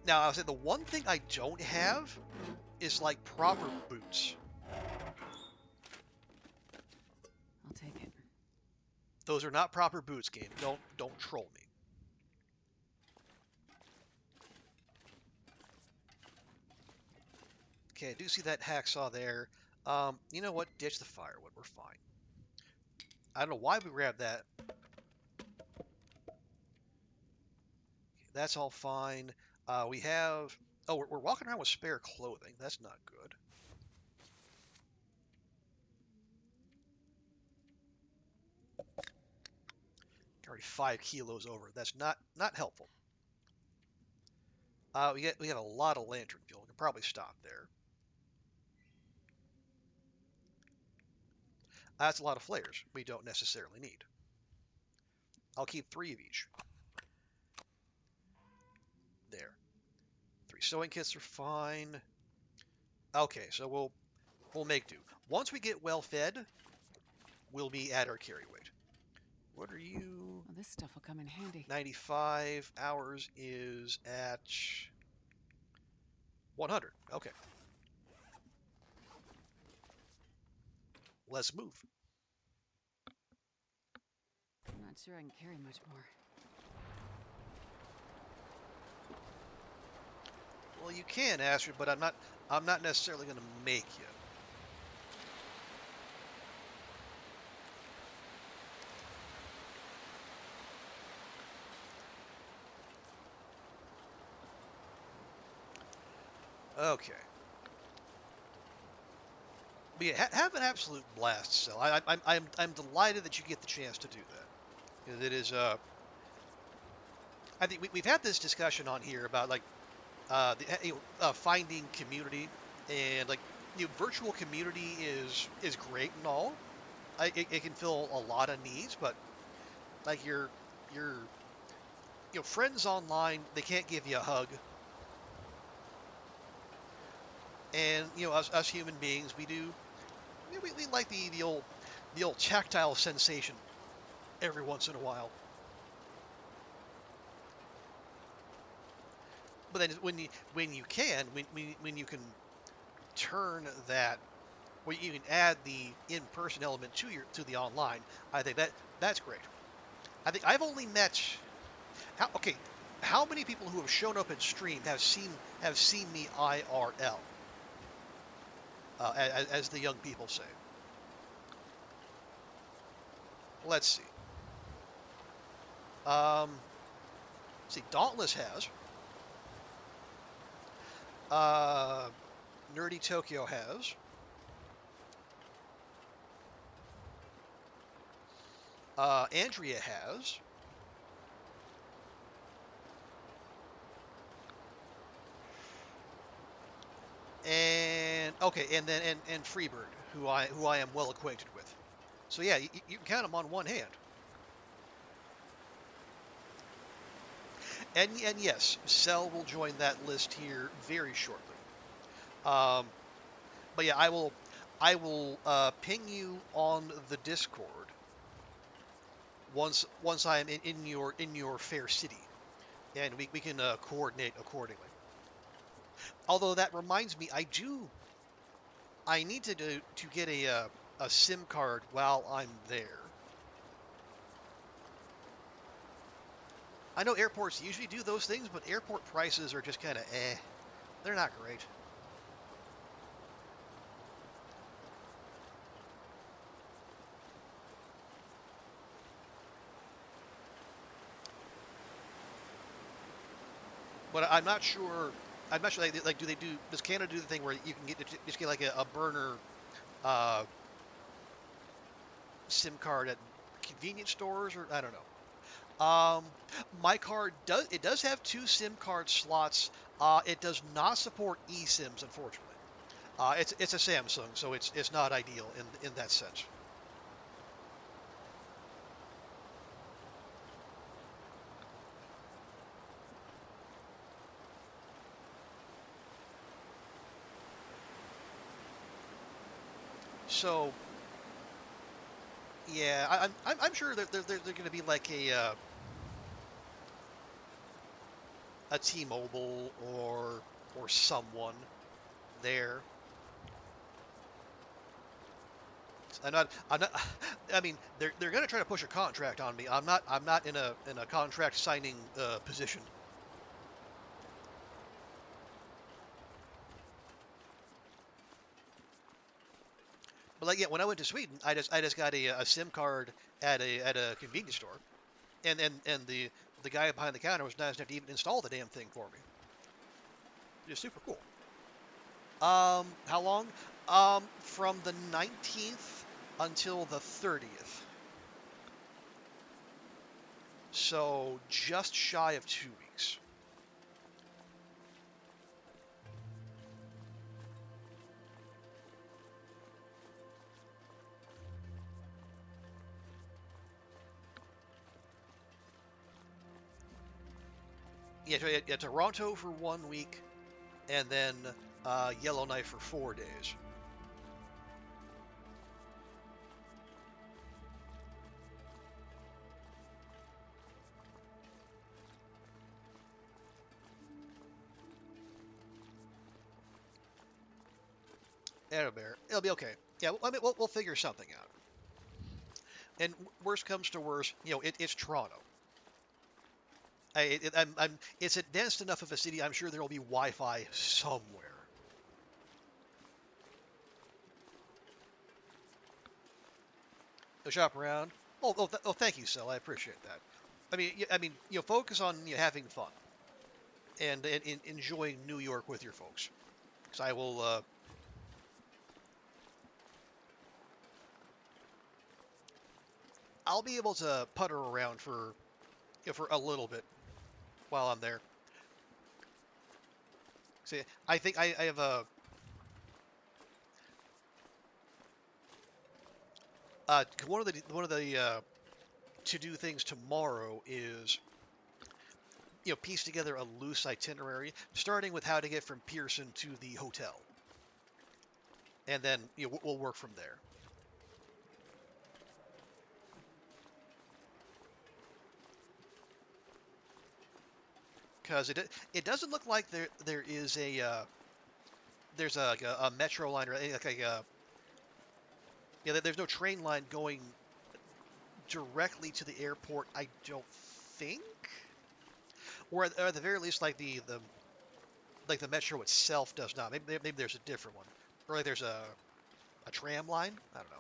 Now, I'll say the one thing I don't have is, like, proper boots. Those are not proper boots, game. Don't troll me. Okay, I do see that hacksaw there. You know what? Ditch the firewood. We're fine. I don't know why we grabbed that. That's all fine. We have... Oh, we're walking around with spare clothing. That's not good. Already 5 kilos over. That's not helpful. We have a lot of lantern fuel. We can probably stop there. That's a lot of flares we don't necessarily need. I'll keep 3 of each. There. 3 sewing kits are fine. Okay, so we'll make do. Once we get well fed, we'll be at our carry weight. What are you? Well, this stuff will come in handy. 95. Ours is at 100. Okay. Let's move. I'm not sure I can carry much more. Well, you can, Astrid, but I'm not necessarily going to make you. Okay. But yeah, have an absolute blast, Cell. I'm delighted that you get the chance to do that. 'Cause it is I think we've had this discussion on here about like finding community, and like virtual community is great and all. It can fill a lot of needs, but like your friends online, they can't give you a hug. And us human beings, we do we like the old tactile sensation every once in a while. But then when you can when you can turn that, when you can add the in-person element to the online, I think that's great. I think I've only met how many people who have shown up at stream have seen me IRL, as the young people say. Let's see. See, Dauntless has. Nerdy Tokyo has. Andrea has. And okay, and then and Freebird, who I am well acquainted with. So yeah, you can count them on one hand. And yes, Cell will join that list here very shortly. But yeah, I will ping you on the Discord once I am in your fair city, and we can coordinate accordingly. Although that reminds me, I need to get a SIM card while I'm there. I know airports usually do those things, but airport prices are just kind of eh. They're not great. But I'm not sure. I'm not sure. Like, does Canada do the thing where you can just get like a burner SIM card at convenience stores, or I don't know. My card does have 2 SIM card slots. It does not support eSIMs, unfortunately. It's a Samsung, so it's not ideal in that sense. So yeah, I'm sure that they're going to be like a T-Mobile or someone there. I'm not. I'm not. I mean, they're gonna try to push a contract on me. I'm not. I'm not in a contract signing position. But like, yeah, when I went to Sweden, I just got a SIM card at a convenience store, and the guy behind the counter was nice enough to even install the damn thing for me. Just super cool. How long? From the 19th until the 30th. So just shy of 2 weeks. Yeah, Toronto for 1 week, and then Yellowknife for 4 days. It'll be okay. Yeah, I mean, we'll figure something out. And worst comes to worst, it's Toronto. It's advanced enough of a city. I'm sure there will be Wi-Fi somewhere. To shop around. Thank you, Sel. I appreciate that. Focus on having fun and enjoying New York with your folks. Because I will. I'll be able to putter around for a little bit while I'm there. See, I think I have a one of the to do things tomorrow is piece together a loose itinerary, starting with how to get from Pearson to the hotel, and then we'll work from there. Because it doesn't look like there is there's a metro line or like a there's no train line going directly to the airport. I don't think, or at the very least, like the metro itself does not. Maybe there's a different one, or like there's a tram line. I don't know.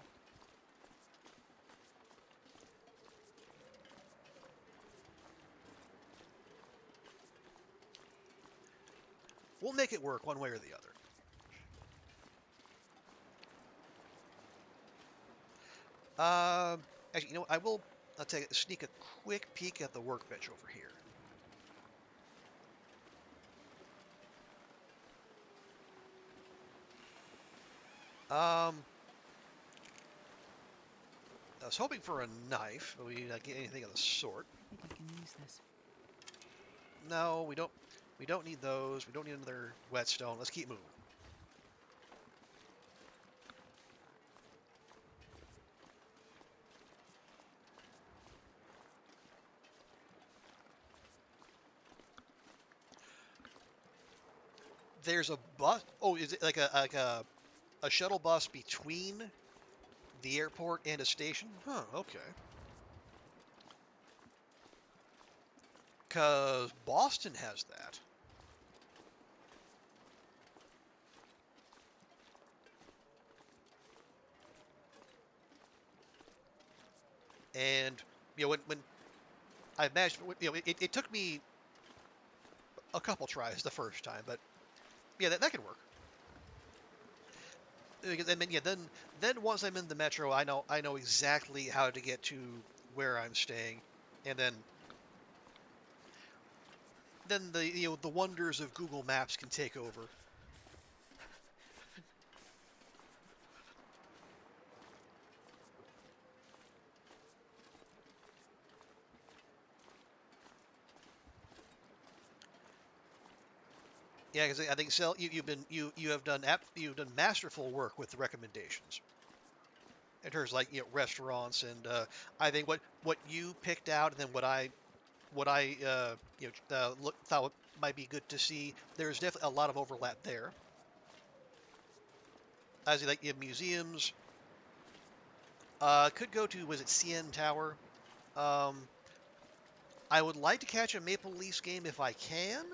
We'll make it work one way or the other. Actually, I'll sneak a quick peek at the workbench over here. I was hoping for a knife, but we didn't get anything of the sort. I think I can use this. No, we don't. We don't need those. We don't need another whetstone. Let's keep moving. There's a bus. Oh, is it like a shuttle bus between the airport and a station? Huh. Okay. Because Boston has that. And when I imagine it took me a couple tries the first time, but yeah, that could work. And then once I'm in the metro, I know exactly how to get to where I'm staying, and then the wonders of Google Maps can take over. Yeah, because I think Sel, you have done masterful work with the recommendations in terms of like restaurants, and I think what you picked out and then what I thought might be good to see. There's definitely a lot of overlap there. As like museums, Could go to, was it CN Tower? Um, I would like to catch a Maple Leafs game if I can.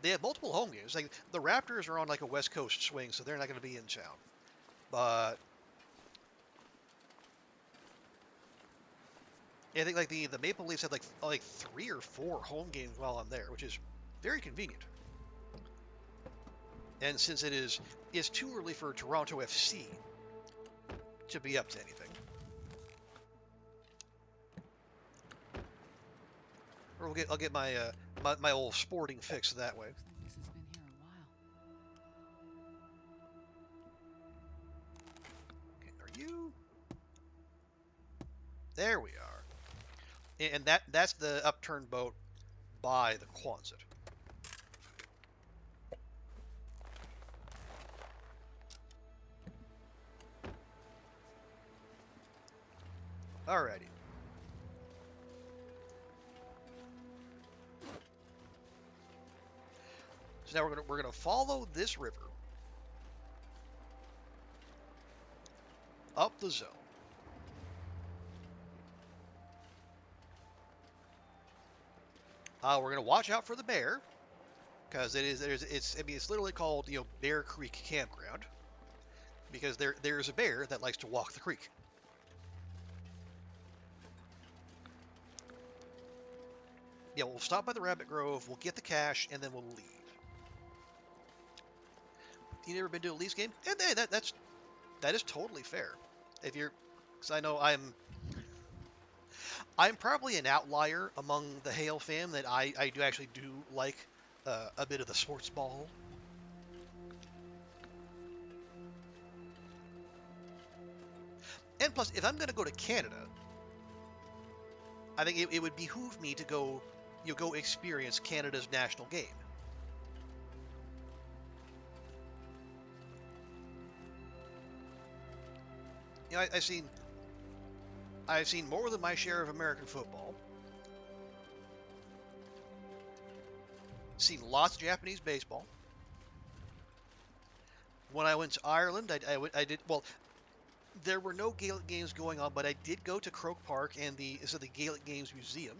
They have multiple home games. Like the Raptors are on like a West Coast swing, so they're not going to be in town. But I think like the Maple Leafs have like 3 or 4 home games while I'm there, which is very convenient. And since it's too early for Toronto FC to be up to anything, or I'll get my my old sporting fix that way. Looks like this has been here a while. Okay, are you? There we are. And that's the upturned boat by the Quonset. Alrighty. So now we're gonna follow this river up the zone. We're gonna watch out for the bear because it's literally called Bear Creek Campground because there's a bear that likes to walk the creek. Yeah, we'll stop by the Rabbit Grove, we'll get the cash, and then we'll leave. You never been to a Leafs game? And hey, that is totally fair. If you're, because I know I'm probably an outlier among the Hale fam that I do actually do like a bit of the sports ball. And plus, if I'm going to go to Canada, I think it would behoove me to go experience Canada's national game. I've seen more than my share of American football. Seen lots of Japanese baseball. When I went to Ireland, I did well. There were no Gaelic games going on, but I did go to Croke Park and the Gaelic Games Museum,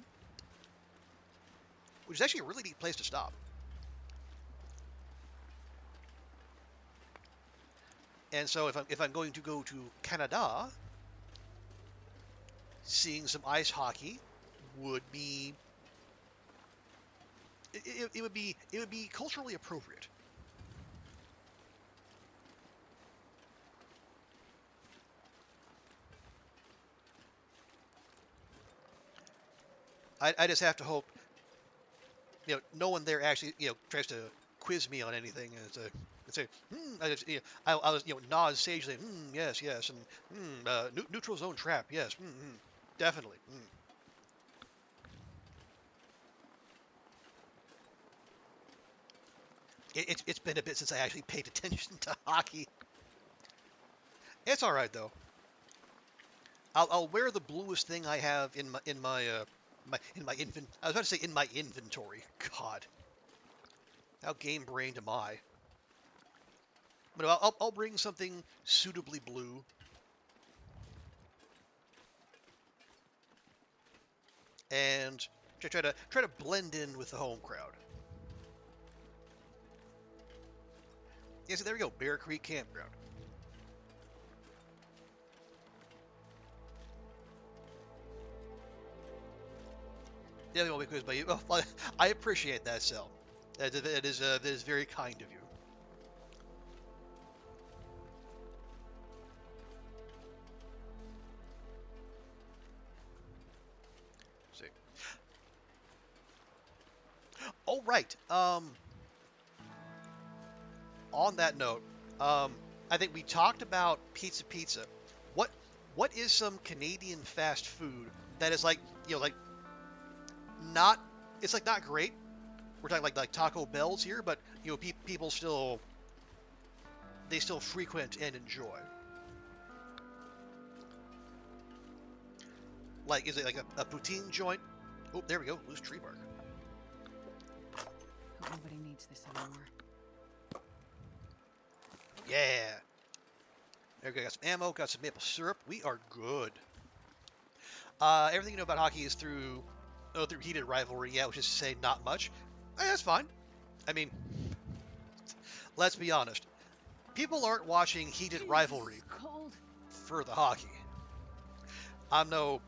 which is actually a really neat place to stop. And so if I'm going to go to Canada, seeing some ice hockey would be it would be culturally appropriate. I just have to hope no one there actually tries to quiz me on anything and say I just I'll just nod sagely yes and neutral zone trap yes definitely. It's been a bit since I actually paid attention to hockey. It's all right though. I'll wear the bluest thing I have in my I was about to say in my inventory. God, how game brained am I? But I'll bring something suitably blue. And try to blend in with the home crowd. Yeah, so there we go, Bear Creek Campground. Yeah, they won't be quizzed by you. Well, I appreciate that, Sel. That is very kind of you. Let's see. Oh right. On that note, I think we talked about pizza. What what is some Canadian fast food that is like not it's like not great. We're talking like Taco Bell's here, but people still frequent and enjoy. Like, is it like a poutine joint? Oh, there we go, loose tree bark. Hope nobody needs this anymore. Yeah. Okay, got some ammo, got some maple syrup. We are good. Everything you know about hockey is through heated rivalry. Yeah, which is to say not much. That's fine. I mean, let's be honest. People aren't watching heated Jesus, rivalry it's cold. for the hockey. I'm no.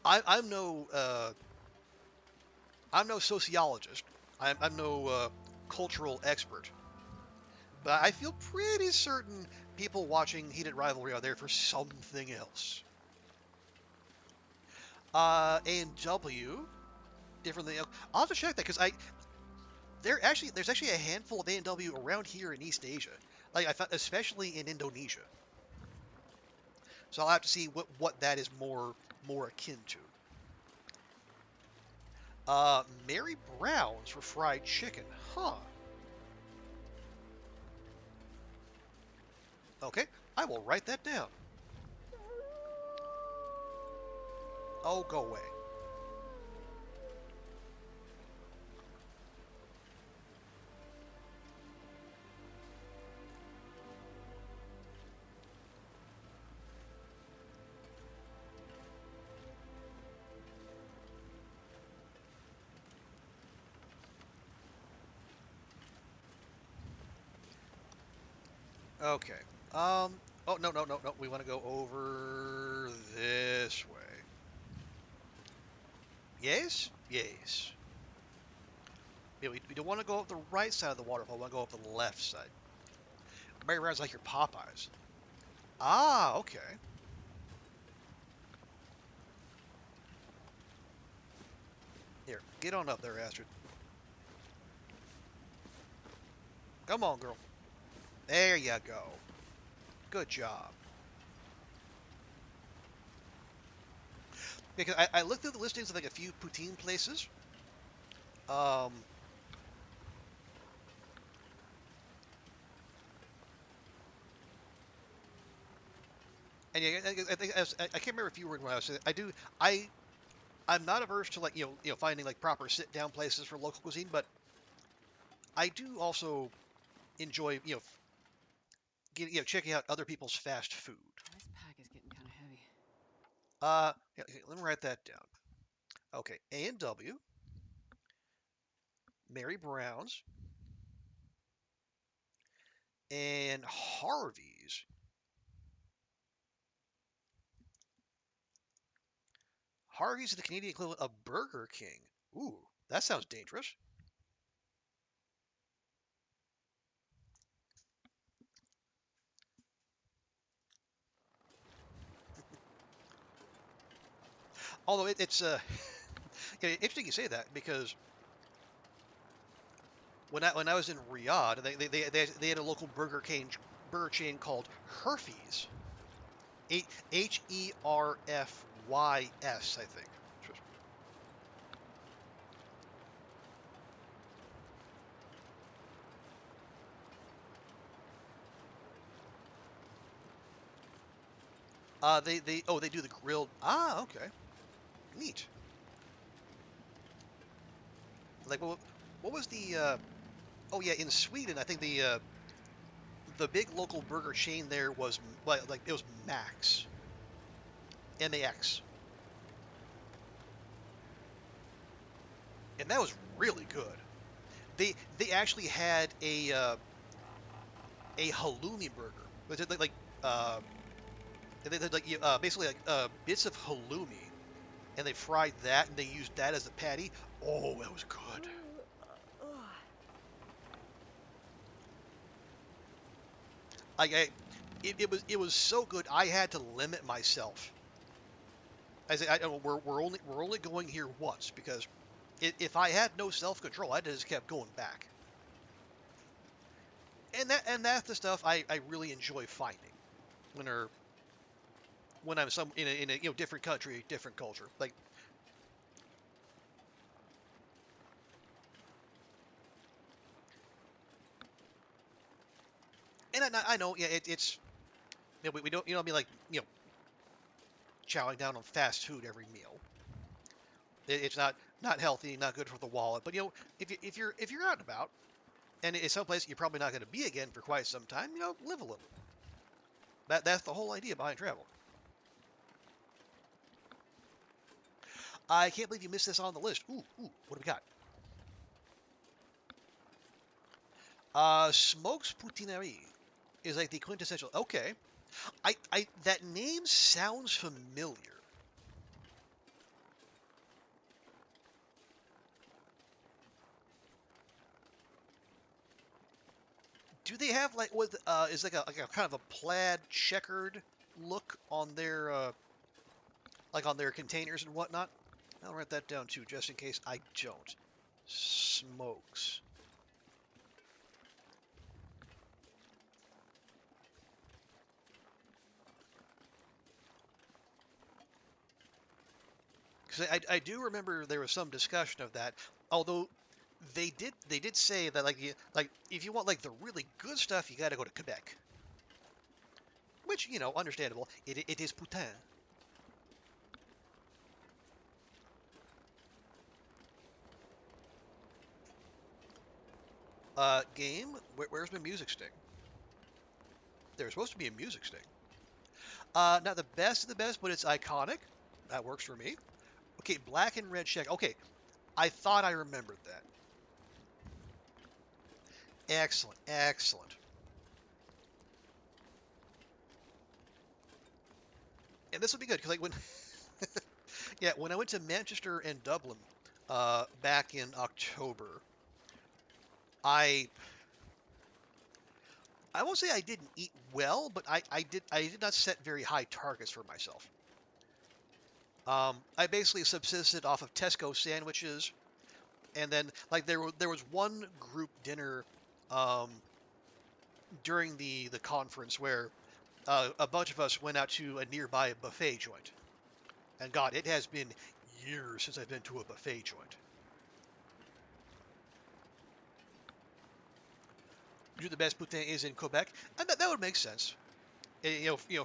I'm no. I'm no sociologist. I'm no cultural expert. But I feel pretty certain people watching heated rivalry are there for something else. A&W, different than I'll have to check that because there's actually a handful of A&W around here in East Asia, like I found, especially in Indonesia. So I'll have to see what that is more akin to. Mary Brown's for fried chicken, huh? Okay, I will write that down. Oh, go away. Okay. Oh, no, no, no, no. We want to go over this way. Yes? Yes. Yeah, we don't want to go up the right side of the waterfall. We want to go up the left side. Mary Brown's like your Popeyes. Ah, okay. Here, get on up there, Astrid. Come on, girl. There you go. Good job. Because I looked through the listings of like a few poutine places. Um, and yeah, I think I can't remember if you were when I was saying I do I'm not averse to like finding like proper sit down places for local cuisine, but I do also enjoy checking out other people's fast food. This pack is getting kind of heavy. Yeah, okay, let me write that down. Okay, A&W, Mary Brown's, and Harvey's. Harvey's is the Canadian equivalent of Burger King. Ooh, that sounds dangerous. Although it's yeah, interesting you say that because when I was in Riyadh, they had a local burger chain called Herfy's. Herfys, I think. They do the grilled. Ah, okay, neat. Like what was the oh yeah, in Sweden I think the big local burger chain there was like it was Max, MAX, and that was really good. They actually had a halloumi burger, but like uh, they did like basically like bits of halloumi, and they fried that and they used that as the patty. Oh, it was good. I it was so good. I had to limit myself. I say we're only going here once because if I had no self control, I just kept going back. And that's the stuff I really enjoy finding when are when I'm some in a different country, different culture. Like, and I know, yeah, it's we don't I mean like chowing down on fast food every meal. It's not healthy, not good for the wallet. But if you're out and about and it's someplace you're probably not going to be again for quite some time, live a little. That's the whole idea behind travel. I can't believe you missed this on the list. Ooh, what do we got? Smokes Poutinerie is like the quintessential. Okay, I that name sounds familiar. Do they have like what is like a kind of a plaid checkered look on their like on their containers and whatnot? I'll write that down too, just in case I don't. Smokes. Because I do remember there was some discussion of that. Although they did say that like if you want like the really good stuff, you got to go to Quebec. Which understandable. It is putain. Game. Where's my music stick? There's supposed to be a music stick. Not the best of the best, but it's iconic. That works for me. Okay, black and red check. Okay, I thought I remembered that. Excellent, excellent. And this will be good because like when, yeah, when I went to Manchester and Dublin, back in October, I I won't say I didn't eat well, but I did not set very high targets for myself. I basically subsisted off of Tesco sandwiches, and then like there was one group dinner um, during the conference where a bunch of us went out to a nearby buffet joint. And God, it has been years since I've been to a buffet joint. Do the best poutine is in Quebec, and that would make sense.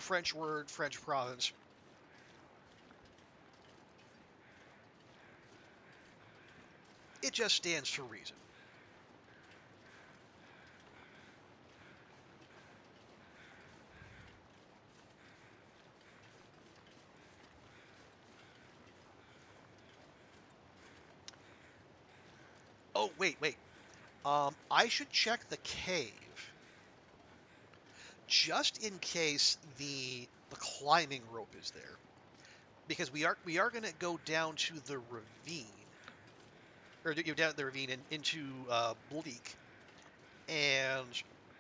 French word, French province. It just stands to reason. Oh, wait. I should check the cave just in case the climbing rope is there, because we are going to go down to the ravine, or you down the ravine and into Bleak, and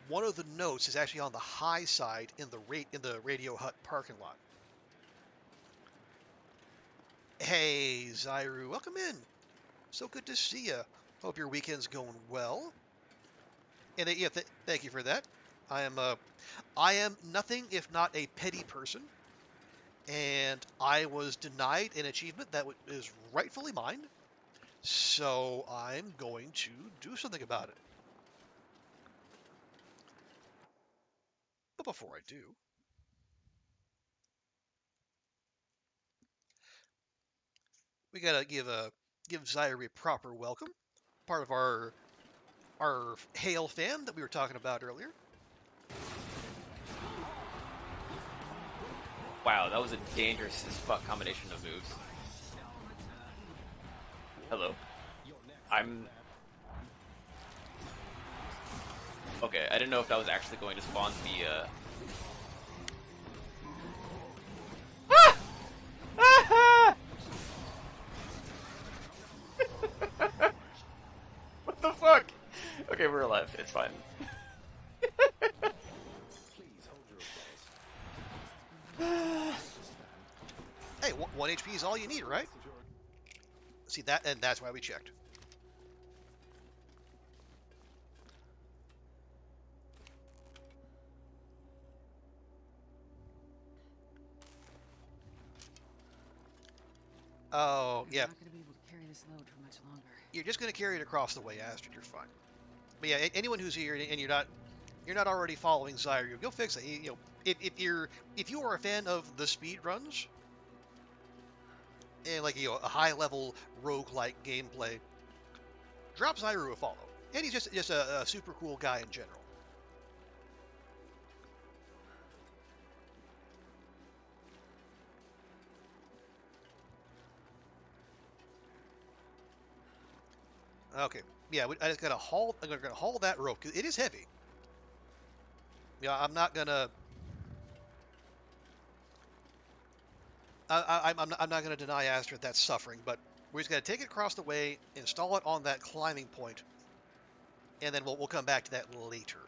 one of the notes is actually on the high side in the Radio Hut parking lot. Hey, Zyru, welcome in. So good to see you. Hope your weekend's going well. And yeah, thank you for that. I am nothing if not a petty person, and I was denied an achievement that is rightfully mine. So I'm going to do something about it. But before I do, we gotta give Zyru a proper welcome. Part of our Hail fan that we were talking about earlier. Wow, that was a dangerous as fuck combination of moves. Hello. I'm... Okay, I didn't know if that was actually going to spawn the, What the fuck? Okay, we're alive. It's fine. Hey, 1 HP is all you need, right? See that, and that's why we checked. Oh, yeah. I'm not gonna be able to carry this load for much longer. You're just going to carry it across the way, Astrid. You're fine. But yeah, anyone who's here and you're not already following Zyru, go fix it. If you are a fan of the speed runs and like a high level roguelike gameplay, drop Zyru a follow. And he's just a super cool guy in general. Okay. Yeah, I just gotta haul. I'm gonna haul that rope because it is heavy. Yeah, I'm not gonna. I'm not gonna deny Astrid that's suffering, but we're just gonna take it across the way, install it on that climbing point, and then we'll come back to that later.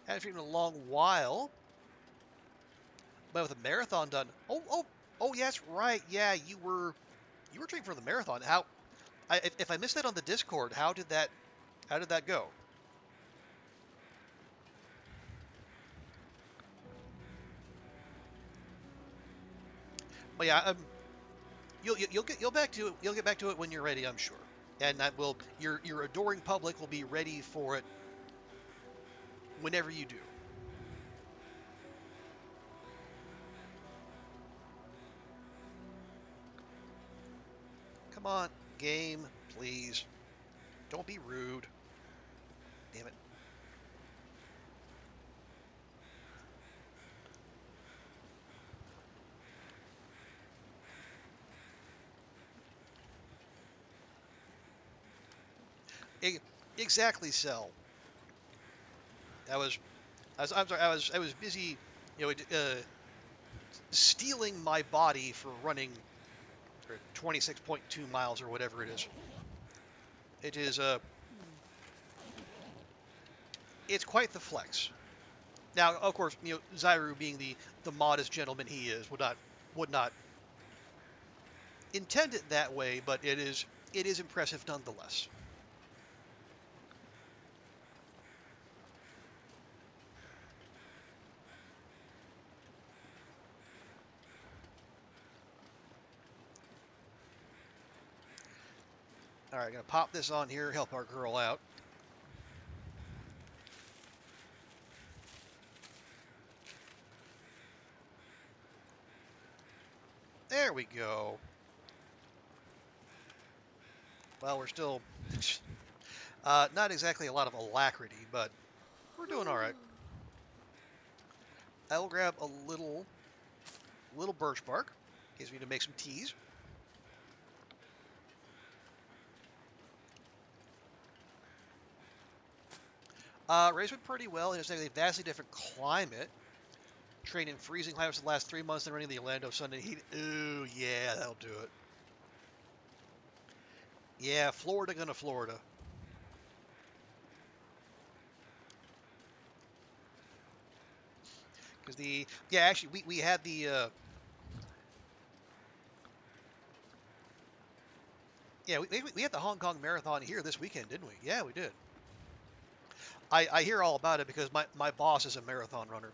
Haven't been a long while, but with the marathon done. Oh, yes, right. Yeah, you were training for the marathon. How? If I missed that on the Discord, how did that go? But yeah, you'll get back to it when you're ready, I'm sure. And that will your adoring public will be ready for it whenever you do. Come on, game, please. Don't be rude. Damn it. E- exactly, Cell. I'm sorry. I was busy, stealing my body for running 26.2 miles or whatever it is. It is it's quite the flex. Now, of course, Zyru being the modest gentleman he is, would not intend it that way, but it is impressive nonetheless. All right, gonna pop this on here, help our girl out. There we go. Well, we're still not exactly a lot of alacrity, but we're doing all right. I will grab a little birch bark in case we need to make some teas. Race went pretty well. It's a vastly different climate. Trained in freezing climates the last 3 months, and running the Orlando Sunday heat. Ooh, yeah, that'll do it. Yeah, Florida gonna Florida. Because actually we had the we had the Hong Kong Marathon here this weekend, didn't we? Yeah, we did. I hear all about it because my boss is a marathon runner.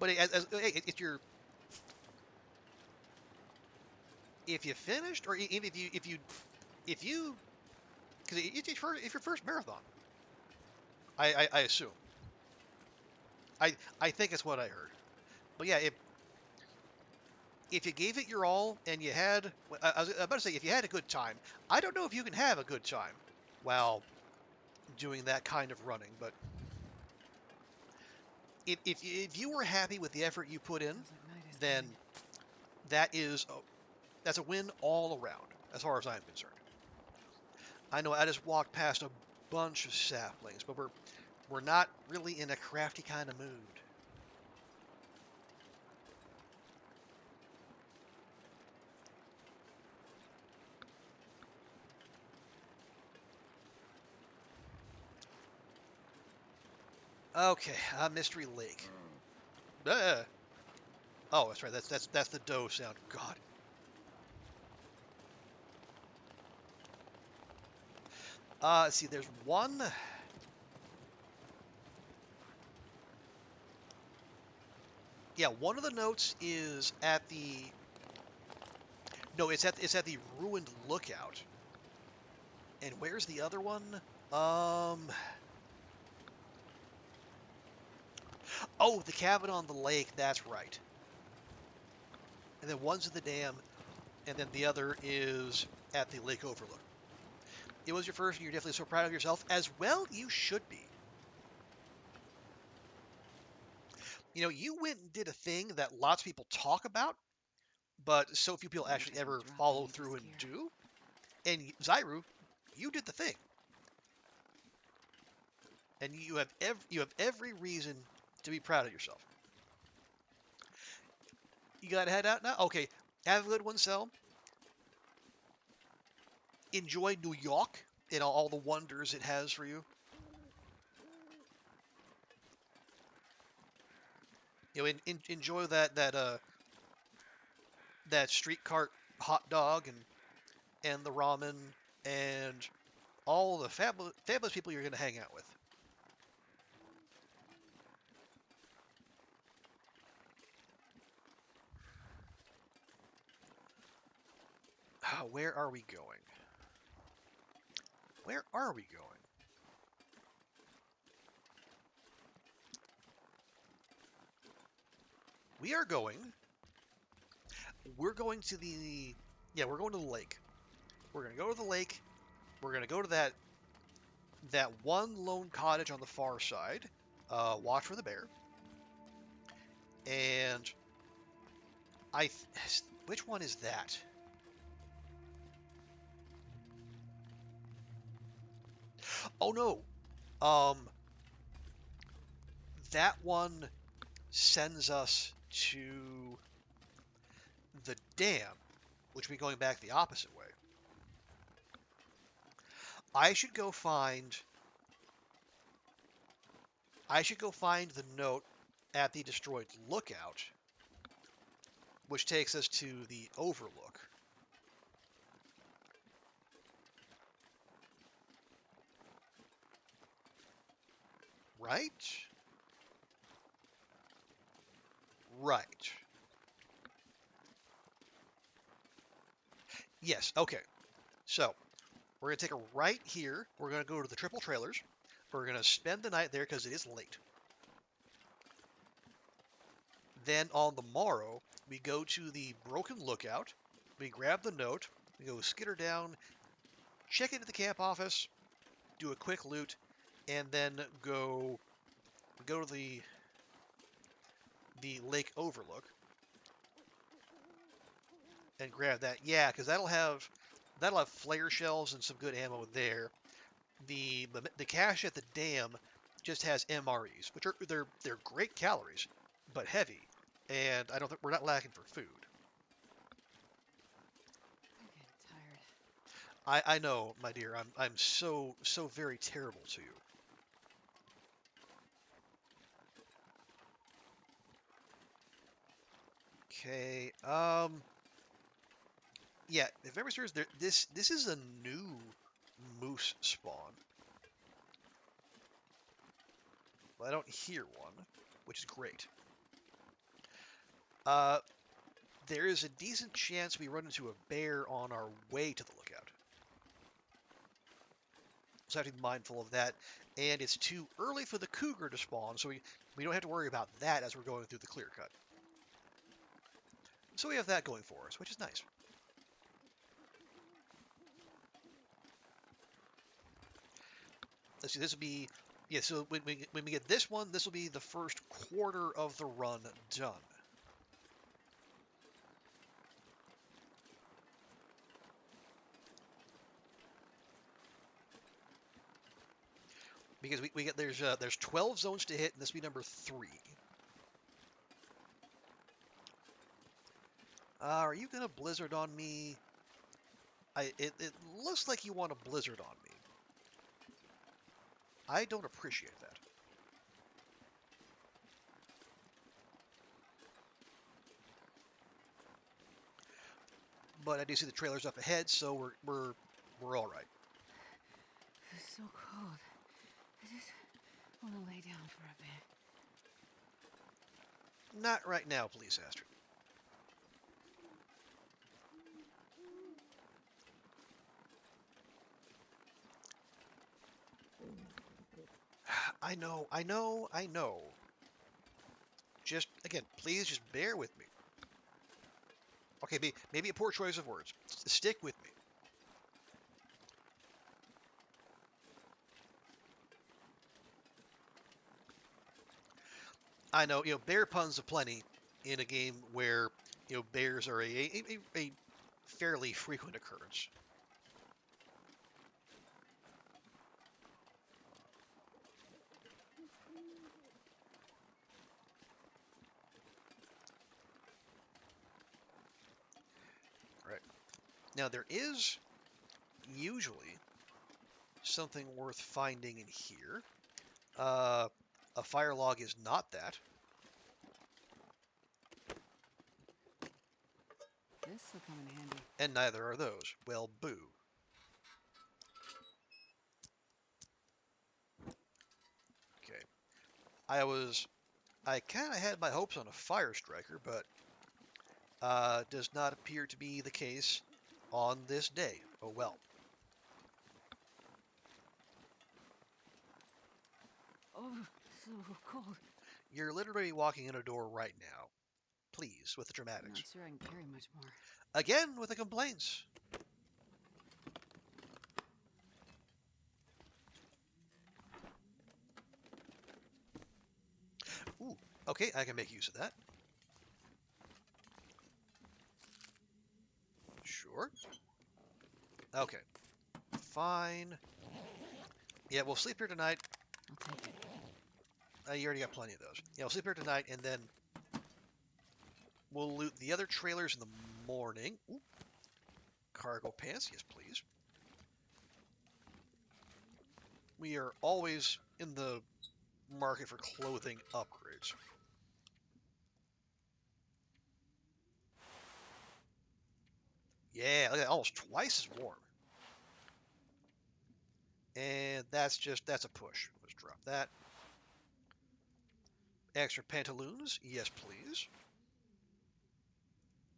But if you're if you finished or if you because it's your first marathon, I assume. I think it's what I heard. But yeah, if you gave it your all and you had, I was about to say if you had a good time, I don't know if you can have a good time while doing that kind of running, but if you were happy with the effort you put in, Feels like night is then coming. that is that's a win all around as far as I'm concerned. I know I just walked past a bunch of saplings, but we're not really in a crafty kind of mood. Okay, Mystery Lake. Oh, that's right. That's the doe sound. God. Let's see. There's one. Yeah, one of the notes is at the. No, it's at the ruined lookout. And where's the other one? Um. Oh, the cabin on the lake. That's right. And then one's at the dam, and then the other is at the lake overlook. It was your first, and you're definitely so proud of yourself. As well, you should be. You went and did a thing that lots of people talk about, but so few people I wish actually I could ever drop follow into through and gear. do. And Zyru, you did the thing, and you have every reason to be proud of yourself. You gotta head out now. Okay, have a good one, Sel. Enjoy New York and all the wonders it has for you. Enjoy that street cart hot dog and the ramen and all the fabulous people you're gonna hang out with. Where are we going? Where are we going? We are going. We're going to the. Yeah, we're going to the lake. We're gonna go to the lake. We're gonna go to that one lone cottage on the far side. Watch for the bear. And which one is that? Oh no. Um, that one sends us to the dam, which would be going back the opposite way. I should go find. I should go find the note at the destroyed lookout, which takes us to the overlook. Right? Right. Yes, okay. So, we're going to take a right here. We're going to go to the triple trailers. We're going to spend the night there because it is late. Then on the morrow, we go to the broken lookout. We grab the note. We go skitter down, check into the camp office, do a quick loot, and then go to the lake overlook and grab that. Yeah, because that'll have flare shells and some good ammo there. The cache at the dam just has MREs, which are they're great calories, but heavy, and I don't think we're not lacking for food. I'm getting tired. I know, my dear. I'm so very terrible to you. Okay. Yeah. If memory serves, this is a new moose spawn. Well, I don't hear one, which is great. Uh, there is a decent chance we run into a bear on our way to the lookout. So I have to be mindful of that. And it's too early for the cougar to spawn, so we don't have to worry about that as we're going through the clear cut. So we have that going for us, which is nice. Let's see, this will be, yeah, so when we get this one, this will be the first quarter of the run done. Because we get there's 12 zones to hit, and this will be number 3. Are you gonna blizzard on me? It looks like you want a blizzard on me. I don't appreciate that. But I do see the trailers up ahead, so we're all right. It's so cold. I just want to lay down for a bit. Not right now, please, Astrid. I know. Just, again, please just bear with me. Okay, maybe a poor choice of words. Stick with me. I know, bear puns aplenty in a game where, bears are a fairly frequent occurrence. Right. Now, there is usually something worth finding in here. A fire log is not that. This will come in handy. And neither are those. Well, boo. Okay. I kind of had my hopes on a fire striker, but does not appear to be the case on this day. Oh well. Oh, so cold. You're literally walking in a door right now. Please, with the I'm dramatics. not sure I can carry much more. Again, with the complaints. Ooh, okay, I can make use of that. Sure. Okay. Fine. Yeah, we'll sleep here tonight. I'll take it. You already got plenty of those. Yeah, we'll sleep here tonight, and then we'll loot the other trailers in the morning. Ooh. Cargo pants, yes please. We are always in the market for clothing upgrades. Yeah, look at that, almost twice as warm. And that's a push. Let's drop that. Extra pantaloons, yes please.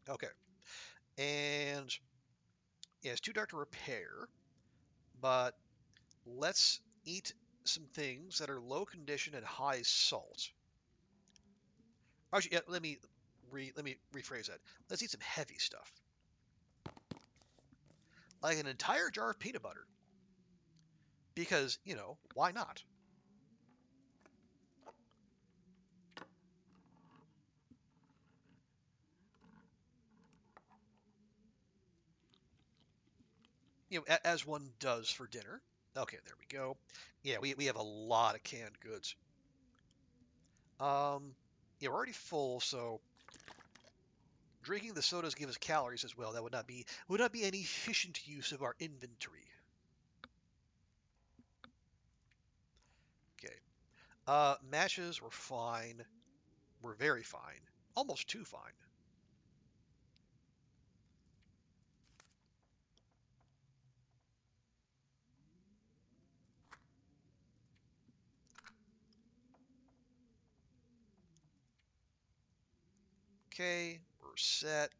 Okay. And yeah, it's too dark to repair, but let's eat some things that are low condition and high salt. Actually, yeah, let me rephrase that. Let's eat some heavy stuff, like an entire jar of peanut butter, because why not? As one does for dinner. Okay, there we go. Yeah, we have a lot of canned goods. Yeah, we're already full, so drinking the sodas give us calories as well. That would not be an efficient use of our inventory. Okay. Matches were fine. We're very fine. Almost too fine. Okay, we're set.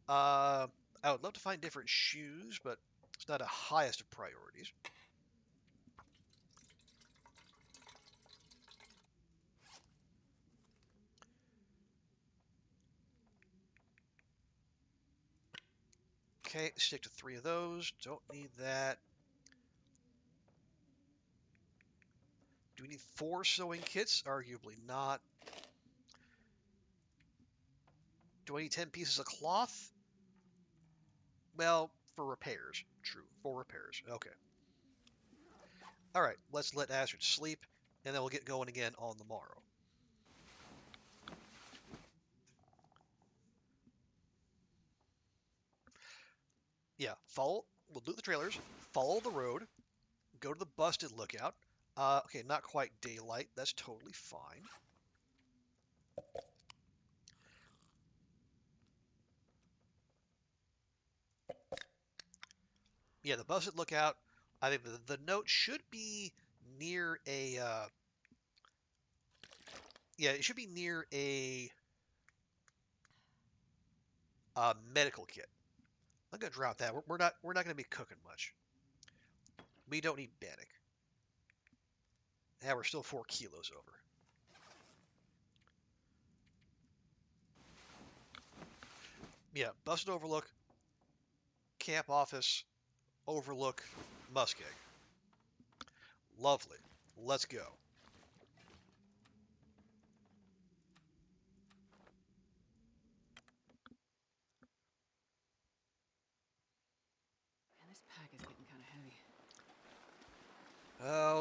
I would love to find different shoes, but it's not a highest of priorities. Okay, stick to 3 of those. Don't need that. Do we need 4 sewing kits? Arguably not. Do I need 10 pieces of cloth? Well, for repairs. True, for repairs. Okay. Alright, let's let Astrid sleep, and then we'll get going again on the morrow. Yeah, we'll do the trailers, follow the road, go to the busted lookout. Okay, not quite daylight. That's totally fine. Yeah, the busted lookout. I think the note should be near a. Yeah, it should be near a medical kit. I'm gonna drop that. We're not gonna be cooking much. We don't need Bannock. Yeah, we're still 4 kilos over. Yeah, busted overlook, camp office, overlook, muskeg. Lovely. Let's go.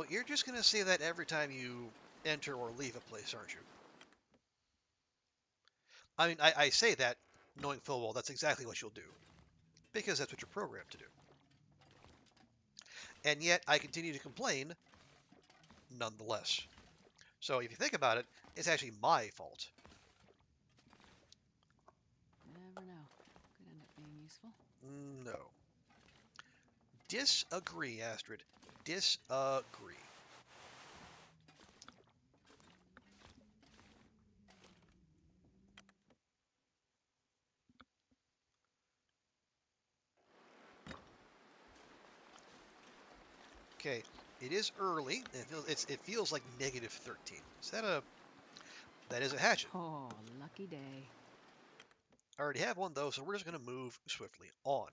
So you're just going to say that every time you enter or leave a place, aren't you? I mean, I say that knowing full well that's exactly what you'll do, because that's what you're programmed to do. And yet I continue to complain nonetheless. So if you think about it, it's actually my fault. Never know. Could end up being useful. No. Disagree, Astrid. Disagree. Okay, it is early. It feels like negative 13. Is that a... That is a hatchet. Oh, lucky day. I already have one though, so we're just going to move swiftly on.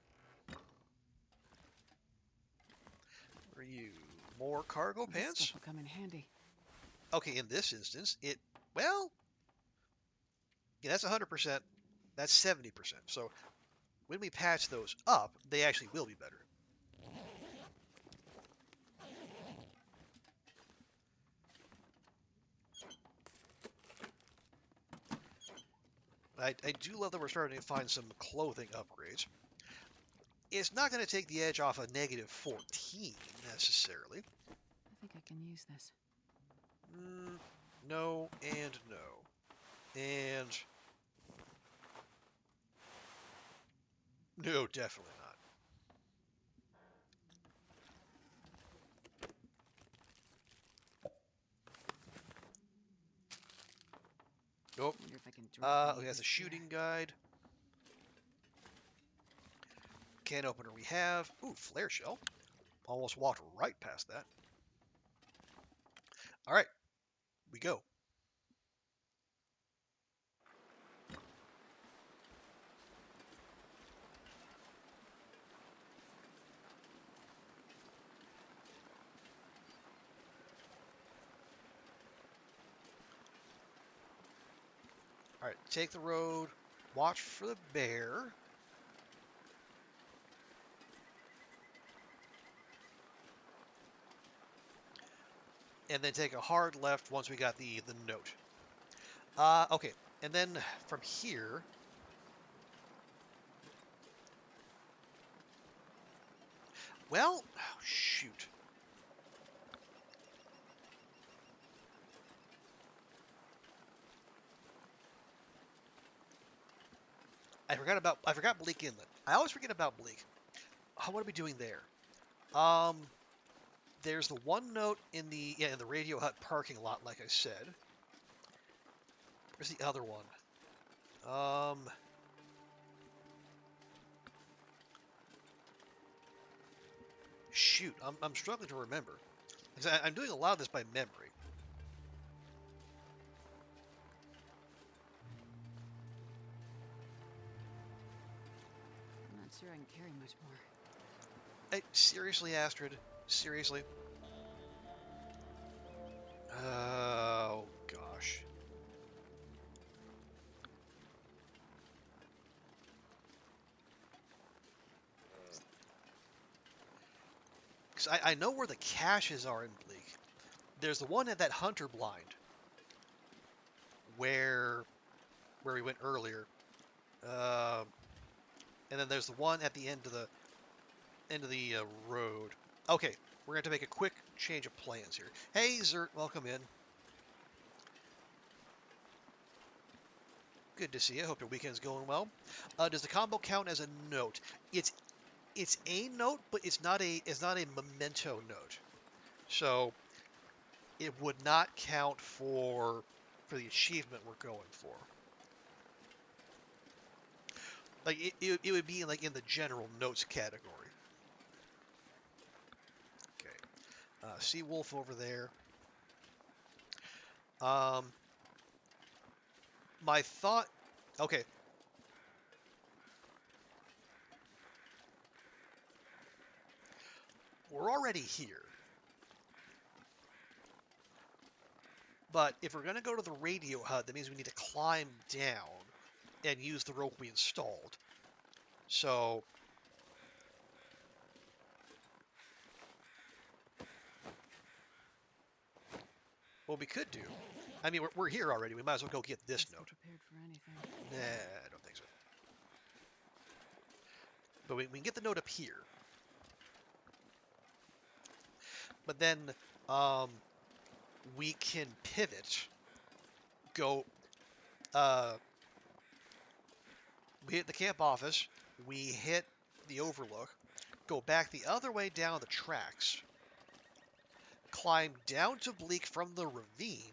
Are you more cargo This pants? stuff will come in handy. Okay, in this instance, well, yeah, that's 100%. That's 70%. So when we patch those up, they actually will be better. I do love that we're starting to find some clothing upgrades. It's not going to take the edge off a negative 14 necessarily. I think I can use this. No and no. And no, definitely not. Nope. Wonder if I can drop It has a shooting guide. Can opener we have. Ooh, flare shell. Almost walked right past that. All right, we go. All right, take the road. Watch for the bear. And then take a hard left once we got the note. Okay, and then from here, well, oh, shoot. I forgot Bleak Inlet. I always forget about Bleak. What are we doing there? There's the one note in the Radio Hut parking lot, like I said. Where's the other one? Shoot, I'm struggling to remember. Because I'm doing a lot of this by memory. I'm not sure I can carry much more. Hey, seriously, Astrid? Seriously? Oh, gosh. Because I know where the caches are in Bleak. There's the one at that Hunter Blind. Where we went earlier. And then there's the one at the end of the road. Okay, we're going to make a quick change of plans here. Hey, Zert, welcome in. Good to see you. Hope your weekend's going well. Does the combo count as a note? It's a note, but it's not a memento note. So it would not count for the achievement we're going for. Like it would be like in the general notes category. Okay. Sea Wolf over there. My thought. Okay. We're already here. But if we're going to go to the Radio Hut, that means we need to climb down and use the rope we installed. So What we could do, I mean, we're here already. We might as well go get this Best be note. prepared for anything. Nah, I don't think so. But we can get the note up here. But then we can pivot, go, we hit the camp office, we hit the overlook, go back the other way down the tracks, climb down to Bleak from the ravine.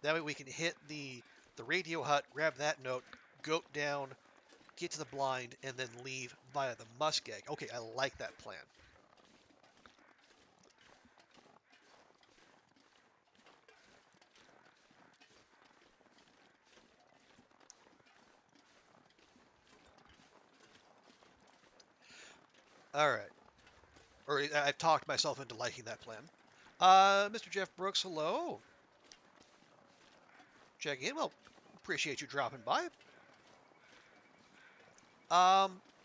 That way we can hit the radio hut, grab that note, go down, get to the blind, and then leave via the muskeg. Okay, I like that plan. All right. Or I've talked myself into liking that plan. Mr. Jeff Brooks, hello. Check in. Well, appreciate you dropping by.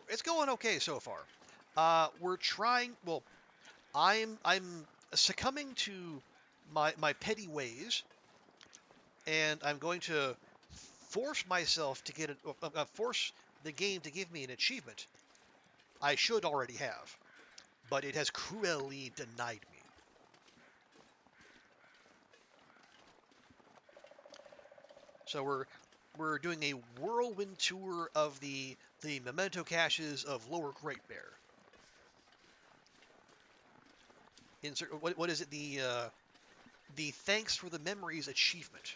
It's going okay so far. We're trying. Well, I'm succumbing to my petty ways, and I'm going to force myself to get force the game to give me an achievement I should already have, but it has cruelly denied me. So we're doing a whirlwind tour of the memento caches of Lower Great Bear. Insert what is it, the thanks for the memories achievement.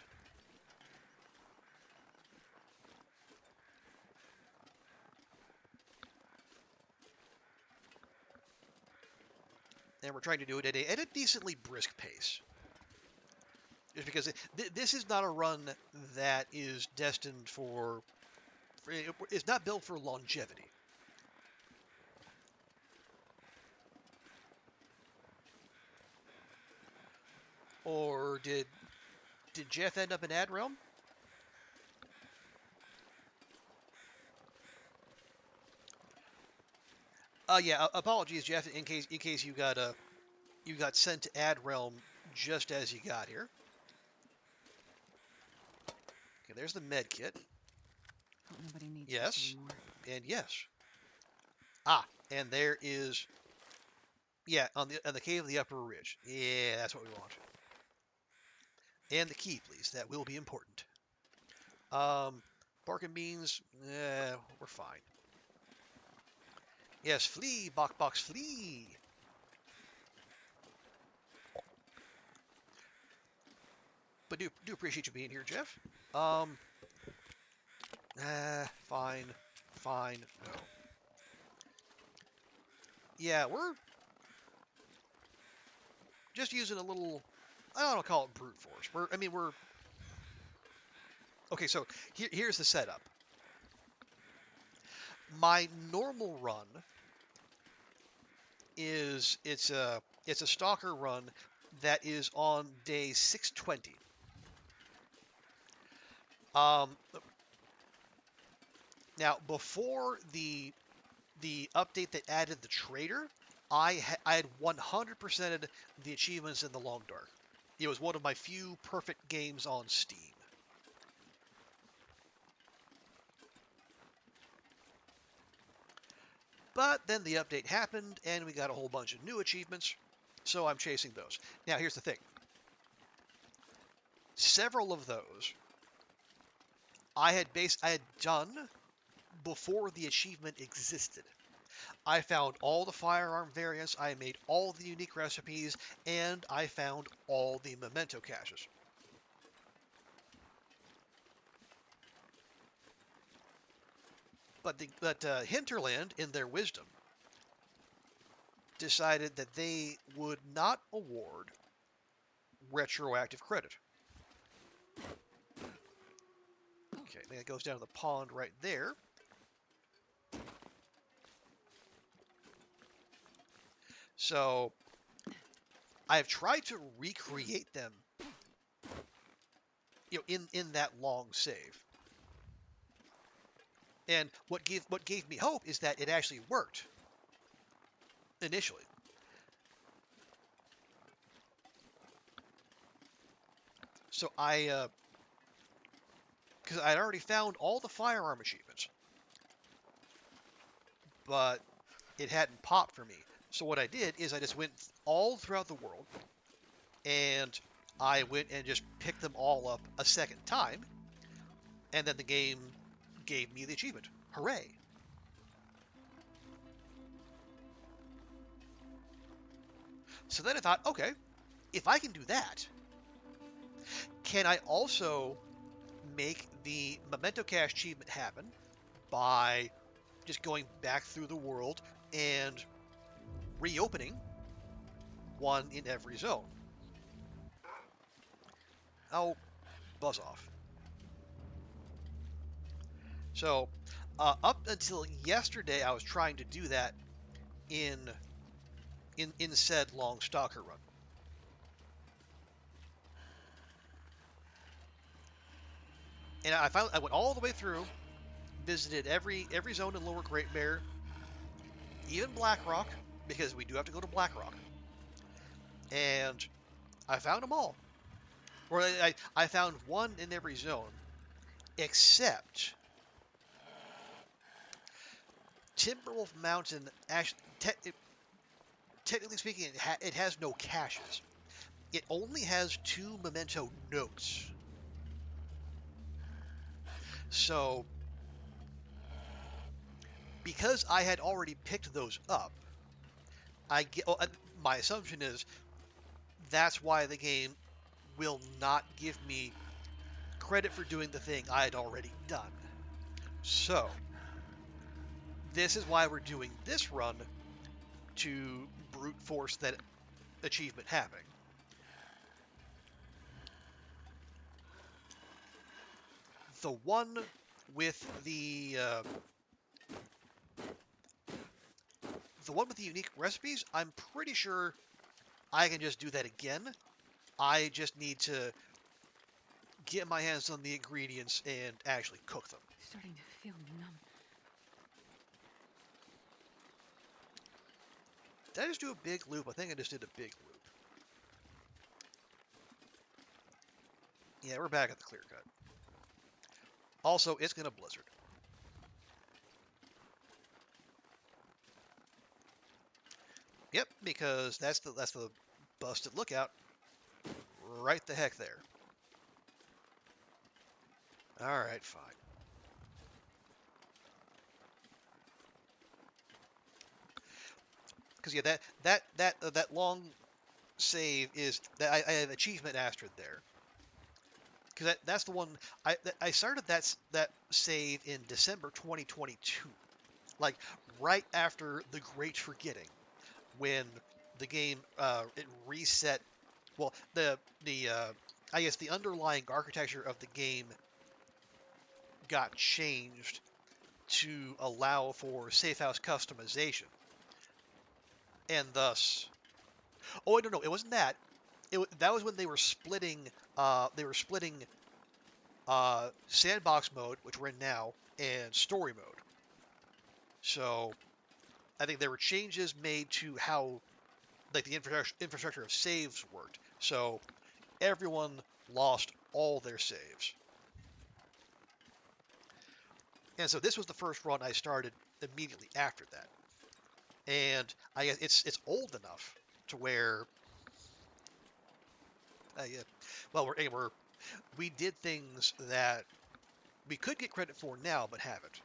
And we're trying to do it at a decently brisk pace. Just because this is not a run that is destined for it's not built for longevity. Or did Jeff end up in Ad Realm? Yeah. Apologies, Jeff. In case you got sent to Ad Realm just as you got here. Okay, there's the med kit. Hope nobody needs Yes, this anymore. and yes. And there is, yeah, on the cave of the Upper Ridge. Yeah, that's what we want. And the key, please. That will be important. Bark and beans. We're fine. Yes, flee, box, flee. But do appreciate you being here, Jeff. Fine. No. Yeah, we're just using a little. I don't want to call it brute force. We're. Okay, so here's the setup. My normal run is it's a stalker run that is on day 620. Now before the update that added the trader, I had 100%ed the achievements in the Long Dark. It was one of my few perfect games on Steam. But then the update happened, and we got a whole bunch of new achievements, so I'm chasing those. Now, here's the thing. Several of those I had done before the achievement existed. I found all the firearm variants, I made all the unique recipes, and I found all the memento caches. But Hinterland, in their wisdom, decided that they would not award retroactive credit. Okay, then it goes down to the pond right there. So I've tried to recreate them, in that long save. And what gave me hope is that it actually worked initially. So because I'd already found all the firearm achievements, but it hadn't popped for me. So what I did is I just went all throughout the world, and I went and just picked them all up a second time, and then the game gave me the achievement. Hooray! So then I thought, okay, if I can do that, can I also make the memento cache achievement happen by just going back through the world and reopening one in every zone? Oh, buzz off. So, up until yesterday, I was trying to do that in said long stalker run. And I went all the way through, visited every zone in Lower Great Bear, even Blackrock, because we do have to go to Blackrock. And I found them all. Or I found one in every zone, except Timberwolf Mountain. Actually, technically speaking, it has no caches. It only has 2 memento notes. So, because I had already picked those up, my assumption is that's why the game will not give me credit for doing the thing I had already done. So, this is why we're doing this run, to brute force that achievement happening. The one with the unique recipes, I'm pretty sure I can just do that again. I just need to get my hands on the ingredients and actually cook them. Starting to feel numb. Did I just do a big loop? I think I just did a big loop. Yeah, we're back at the clear cut. Also, it's gonna blizzard. Yep, because that's the busted lookout right the heck there. All right, fine. Because yeah, that long save is that I have achievement asterisk there. Because that's the one I started that save in December 2022, like right after the Great Forgetting, when the game it reset. Well, I guess the underlying architecture of the game got changed to allow for safe house customization, and thus, oh no, it wasn't that. That was when they were splitting. Sandbox mode, which we're in now, and story mode. So I think there were changes made to how like the infrastructure of saves worked. So everyone lost all their saves. And so this was the first run I started immediately after that. And I guess it's old enough to where well we did things that we could get credit for now but haven't.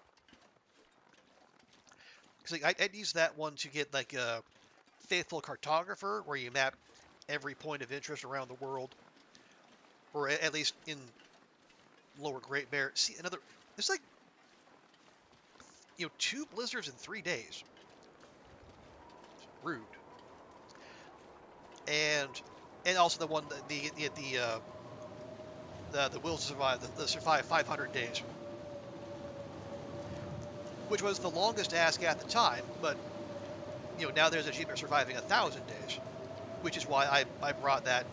Because like, I'd use that one to get like a faithful cartographer, where you map every point of interest around the world, or at least in Lower Great Bear. See another. There's like 2 blizzards in 3 days. It's rude. And also the one the will to survive the survive 500 days, which was the longest ask at the time, but now there's an achievement surviving 1,000 days, which is why I brought that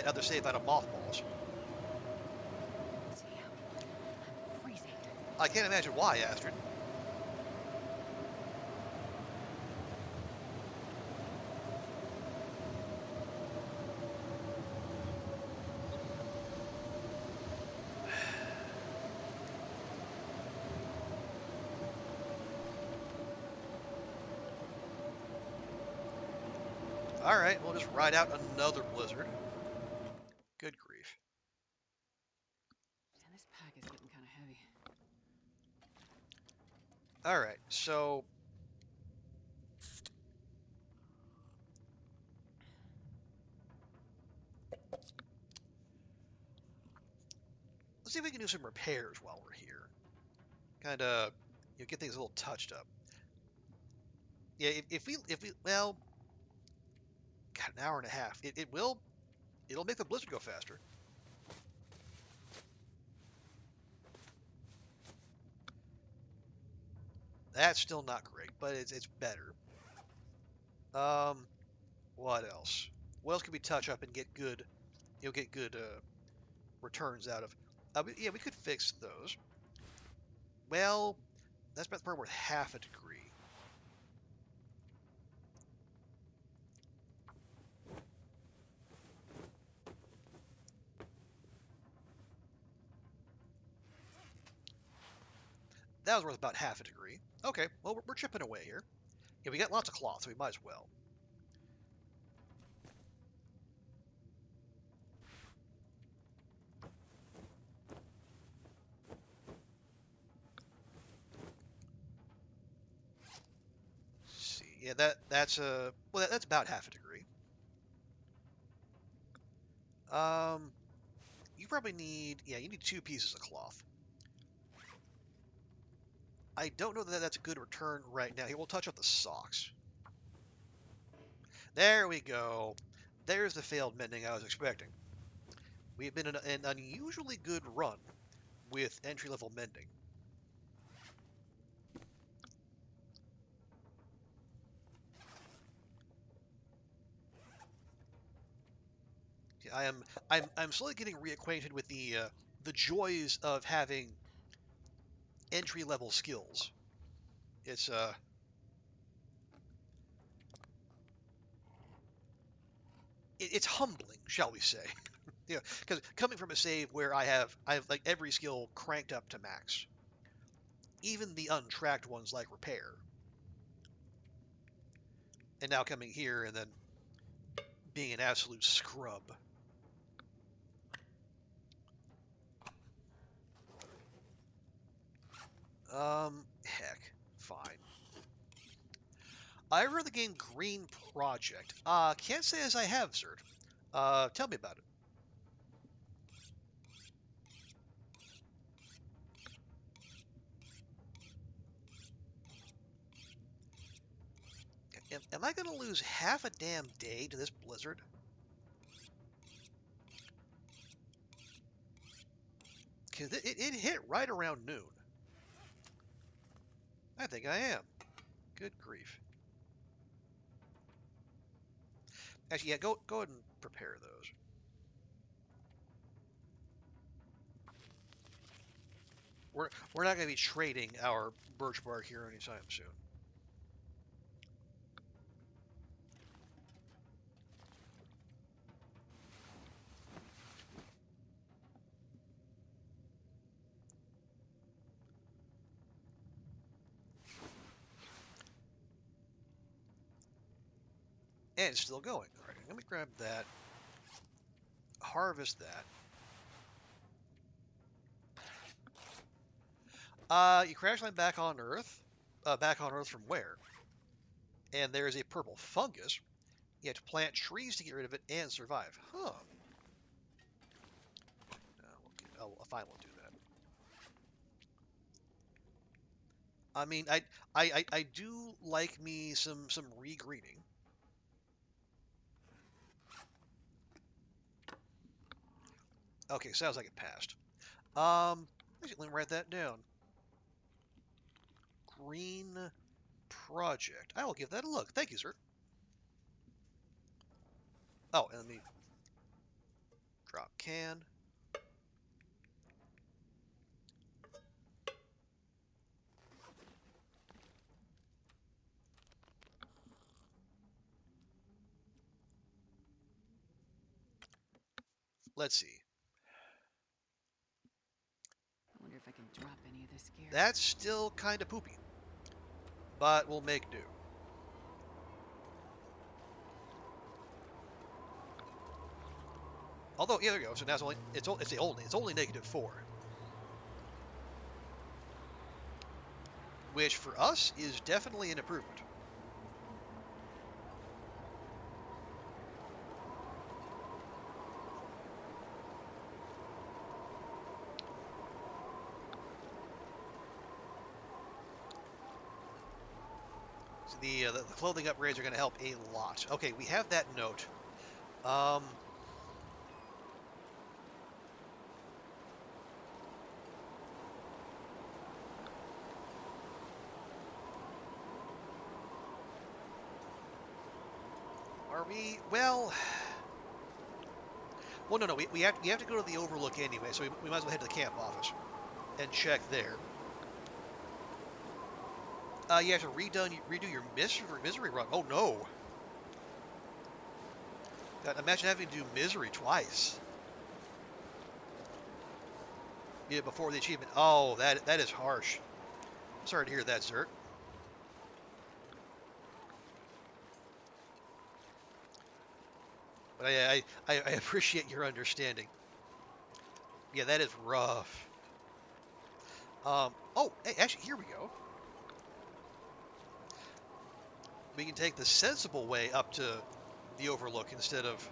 other save out of mothballs. I'm freezing. I can't imagine why, Astrid. All right, we'll just ride out another blizzard. Good grief. Man, this pack is getting kind of heavy. All right, so let's see if we can do some repairs while we're here. Kind of, get things a little touched up. Yeah, if we, well, got an hour and a half. It'll make the blizzard go faster. That's still not great, but it's better. What else? What else can we touch up and get good? Get good returns out of. Yeah, we could fix those. Well, that's probably worth half a degree. That was worth about half a degree. Okay, well, we're chipping away here. Yeah, we got lots of cloth, so we might as well. Let's see, yeah, that's that's about half a degree. You probably need, you need 2 pieces of cloth. I don't know that that's a good return right now. Here, we'll touch up the socks. There we go. There's the failed mending I was expecting. We've been in an unusually good run with entry-level mending. I'm slowly getting reacquainted with the joys of having entry-level skills. It's it's humbling, shall we say? Yeah, because coming from a save where I have like every skill cranked up to max, even the untracked ones like repair, and now coming here and then being an absolute scrub. Heck, fine. I read the game Green Project. Can't say as I have, Zerd. Tell me about it. Am I going to lose half a damn day to this blizzard? Because it hit right around noon. I think I am. Good grief. Actually, yeah, go ahead and prepare those. We're not going to be trading our birch bark here anytime soon. And it's still going. All right, let me grab that. Harvest that. You crash land back on Earth. Back on Earth from where? And there is a purple fungus. You have to plant trees to get rid of it and survive. Huh. Fine, we'll do that. I mean, I do like me some regreening. Okay, sounds like it passed. Let me write that down. Green Project. I will give that a look. Thank you, sir. Oh, and let me drop can. Let's see. I wonder if I can drop any of this gear. That's still kind of poopy, but we'll make do. Although, yeah, there you go. So now it's only -4, which for us is definitely an improvement. So the clothing upgrades are going to help a lot. Okay, we have that note. Um, are we? Well, no, we have to go to the Overlook anyway, so we might as well head to the camp office and check there. You have to redo your misery run. Oh no! God, imagine having to do misery twice. Yeah, before the achievement. Oh, that is harsh. Sorry to hear that, Zert. But I appreciate your understanding. Yeah, that is rough. Oh, hey, actually, here we go. We can take the sensible way up to the Overlook instead of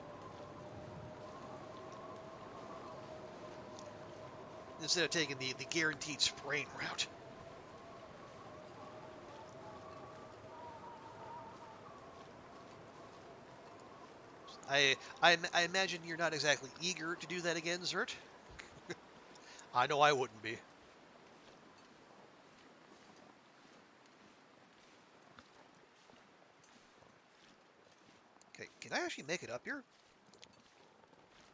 taking the guaranteed sprain route. I imagine you're not exactly eager to do that again, Zert. I know I wouldn't be. Okay, can I actually make it up here?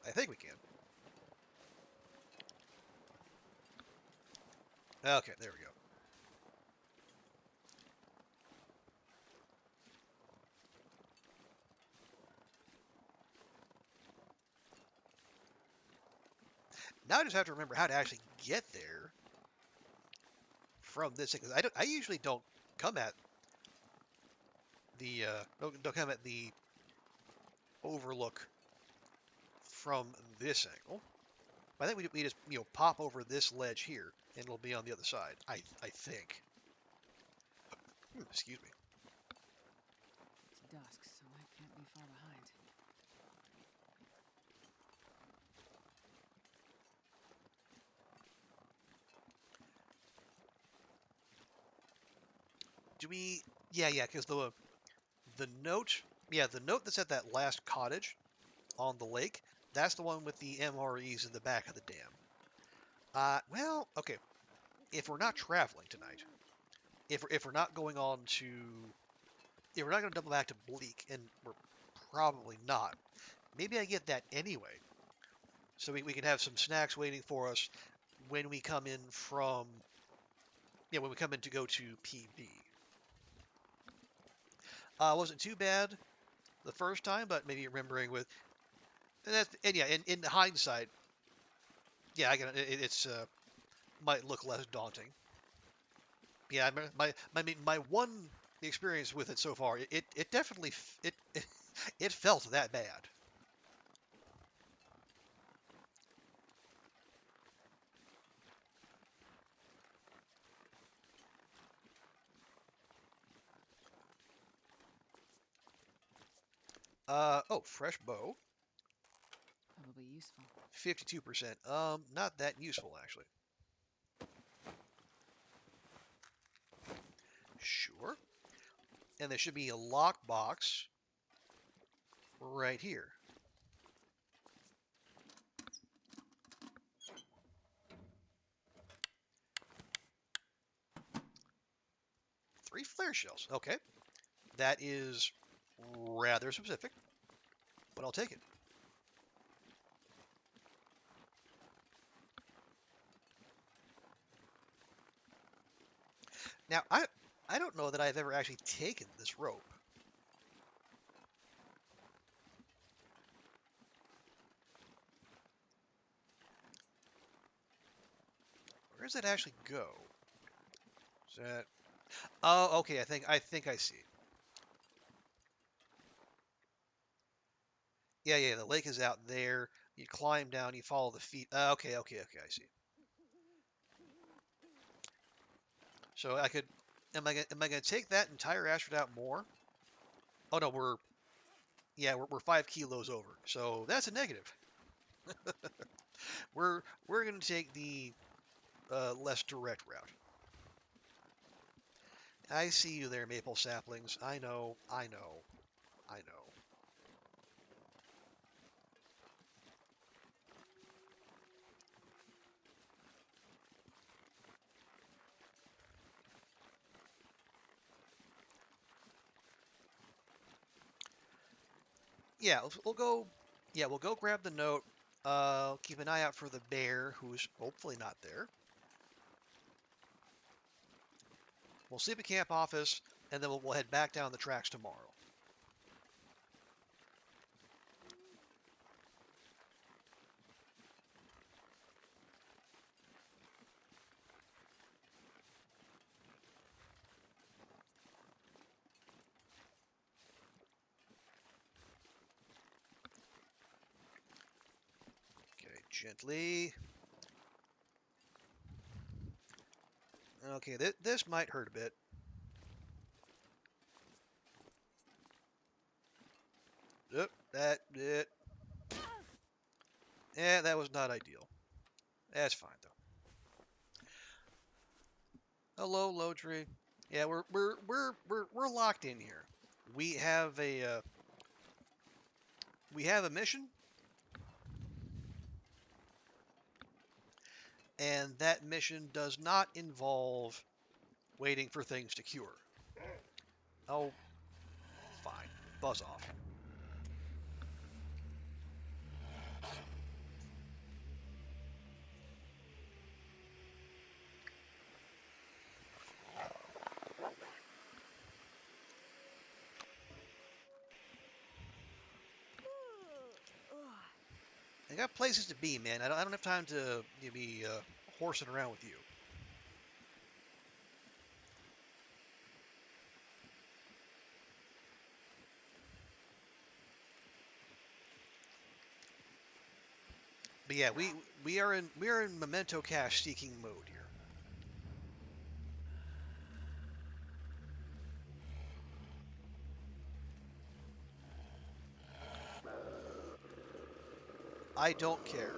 I think we can. Okay, there we go. Now I just have to remember how to actually get there from this thing. 'Cause I usually don't come at don't come at the Overlook from this angle. I think we just pop over this ledge here, and it'll be on the other side. I think. Excuse me. It's dusk, so I can't be far behind. Do we? Yeah, because the note, the note that's at that last cottage on the lake, that's the one with the MREs in the back of the dam. Well, okay. If we're not traveling tonight, if we're not going on to, if we're not going to double back to Bleak, and we're probably not, maybe I get that anyway, so we can have some snacks waiting for us when we come in from, when we come in to go to PB. Wasn't too bad the first time, but maybe remembering with, and yeah, in hindsight, yeah, it's might look less daunting. Yeah, my one experience with it so far, it definitely it felt that bad. Oh, fresh bow, Probably useful. 52%. Not that useful actually. Sure. And there should be a lockbox right here. Three flare shells. Okay. That is rather specific, but I'll take it. Now, I don't know that I've ever actually taken this rope. Where does that actually go? Is that? Oh, okay. I think I see. Yeah. The lake is out there. You climb down, you follow the feet. Okay, I see. So I could, am I gonna take that entire astronaut more? Oh no, we're 5 kilos over. So that's a negative. We're gonna take the less direct route. I see you there, maple saplings. I know. Yeah, we'll go. Yeah, we'll go grab the note. Keep an eye out for the bear, who's hopefully not there. We'll sleep at camp office, and then we'll head back down the tracks tomorrow. Okay, gently. Okay, this might hurt a bit. Yep, that it. Yeah, that was not ideal. That's fine though. Hello, Lodri. Yeah, we're locked in here. We have a mission, and that mission does not involve waiting for things to cure. Oh, fine. Buzz off. I got places to be, man. I don't have time to be horsing around with you. But yeah, we are in memento cache seeking mode here. I don't care.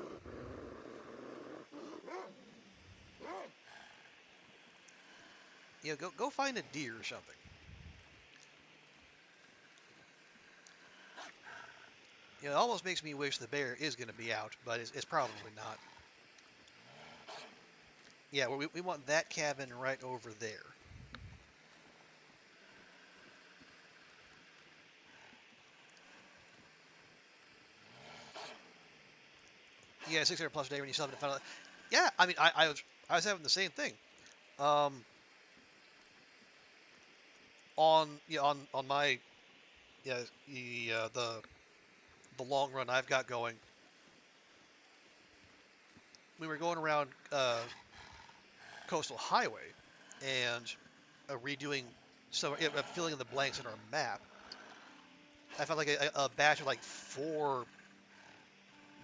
Go find a deer or something. It almost makes me wish the bear is going to be out, but it's probably not. Yeah, we want that cabin right over there. Yeah, 600 plus a day when you still haven't found out. Yeah, I mean, I was having the same thing. On my the long run I've got going, we were going around Coastal Highway and redoing filling in the blanks in our map. I found like a batch of like 4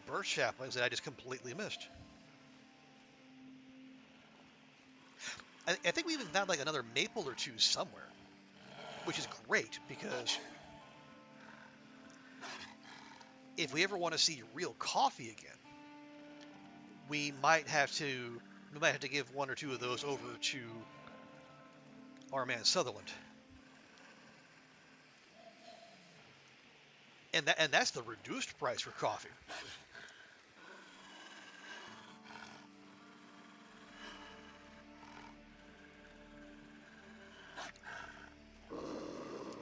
birch saplings that I just completely missed. I think we even found like another maple or 2 somewhere, which is great because if we ever want to see real coffee again, we might have to give 1 or 2 of those over to our man Sutherland. And that's the reduced price for coffee.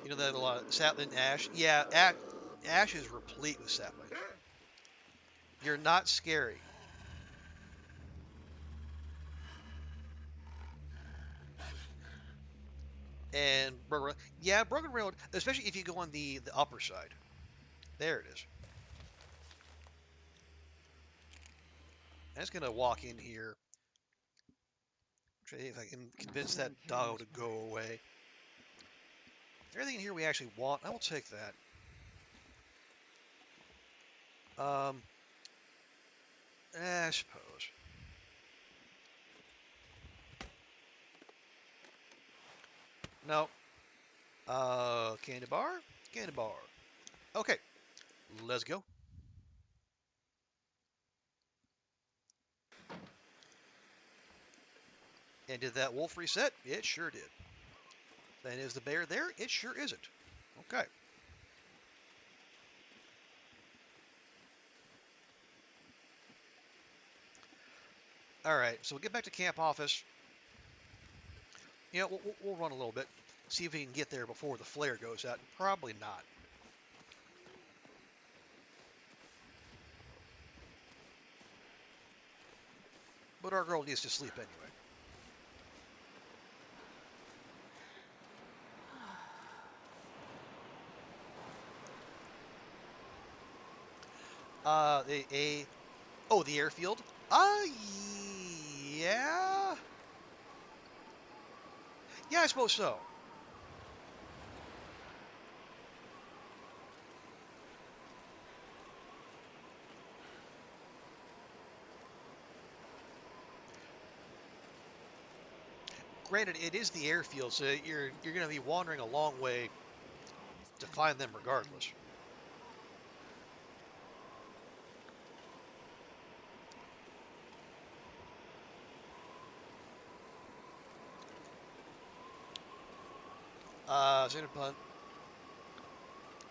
You know that a lot of sapling ash. Yeah, ash is replete with saplings. You're not scary. And Broken Railroad, especially if you go on the upper side. There it is. I'm just gonna walk in here. Try if I can convince that dog to go away. Everything in here we actually want. I will take that. I suppose. No. Candy bar? Candy bar. Okay, let's go. And did that wolf reset? It sure did. And is the bear there? It sure isn't. Okay. All right, so we'll get back to camp office. We'll run a little bit, see if we can get there before the flare goes out. Probably not. But our girl needs to sleep anyway. The airfield? Yeah. Yeah, I suppose so. Granted, it is the airfield, so you're going to be wandering a long way to find them regardless. Center punt.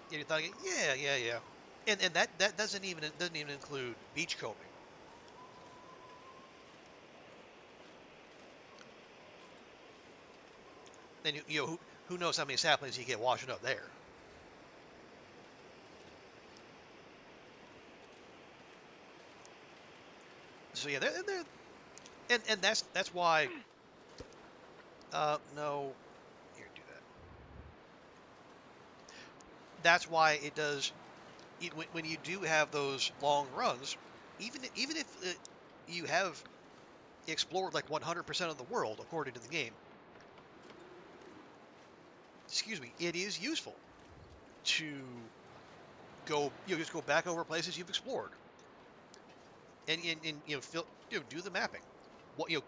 Yeah, you thought, yeah. And that doesn't even include beach combing. Then who knows how many saplings you get washing up there. So yeah, they're and that's why. No, here, do that. That's why it does. When you do have those long runs, even if you have explored like 100% of the world according to the game, excuse me, it is useful to just go back over places you've explored and do the mapping.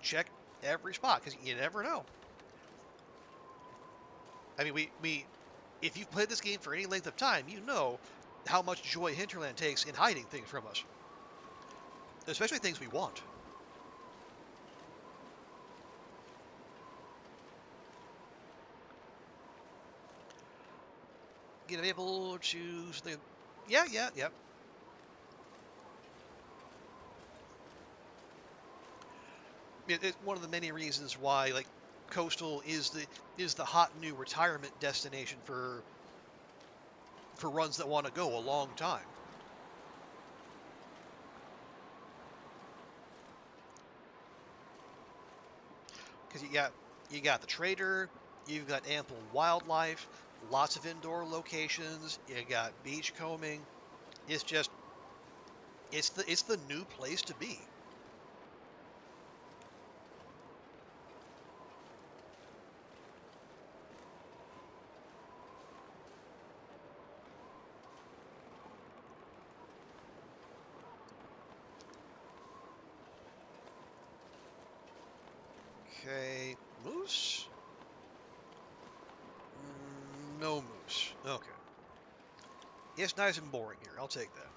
Check every spot because you never know. I mean, we if you've played this game for any length of time, you know how much joy Hinterland takes in hiding things from us, especially things we want. Get able to choose the. Yeah. It's one of the many reasons why like coastal is the hot new retirement destination for runs that want to go a long time. Because you got the trader, you've got ample wildlife, lots of indoor locations, you got beach combing. It's just it's the new place to be. Okay, moose? No moose. Okay. It's nice and boring here. I'll take that.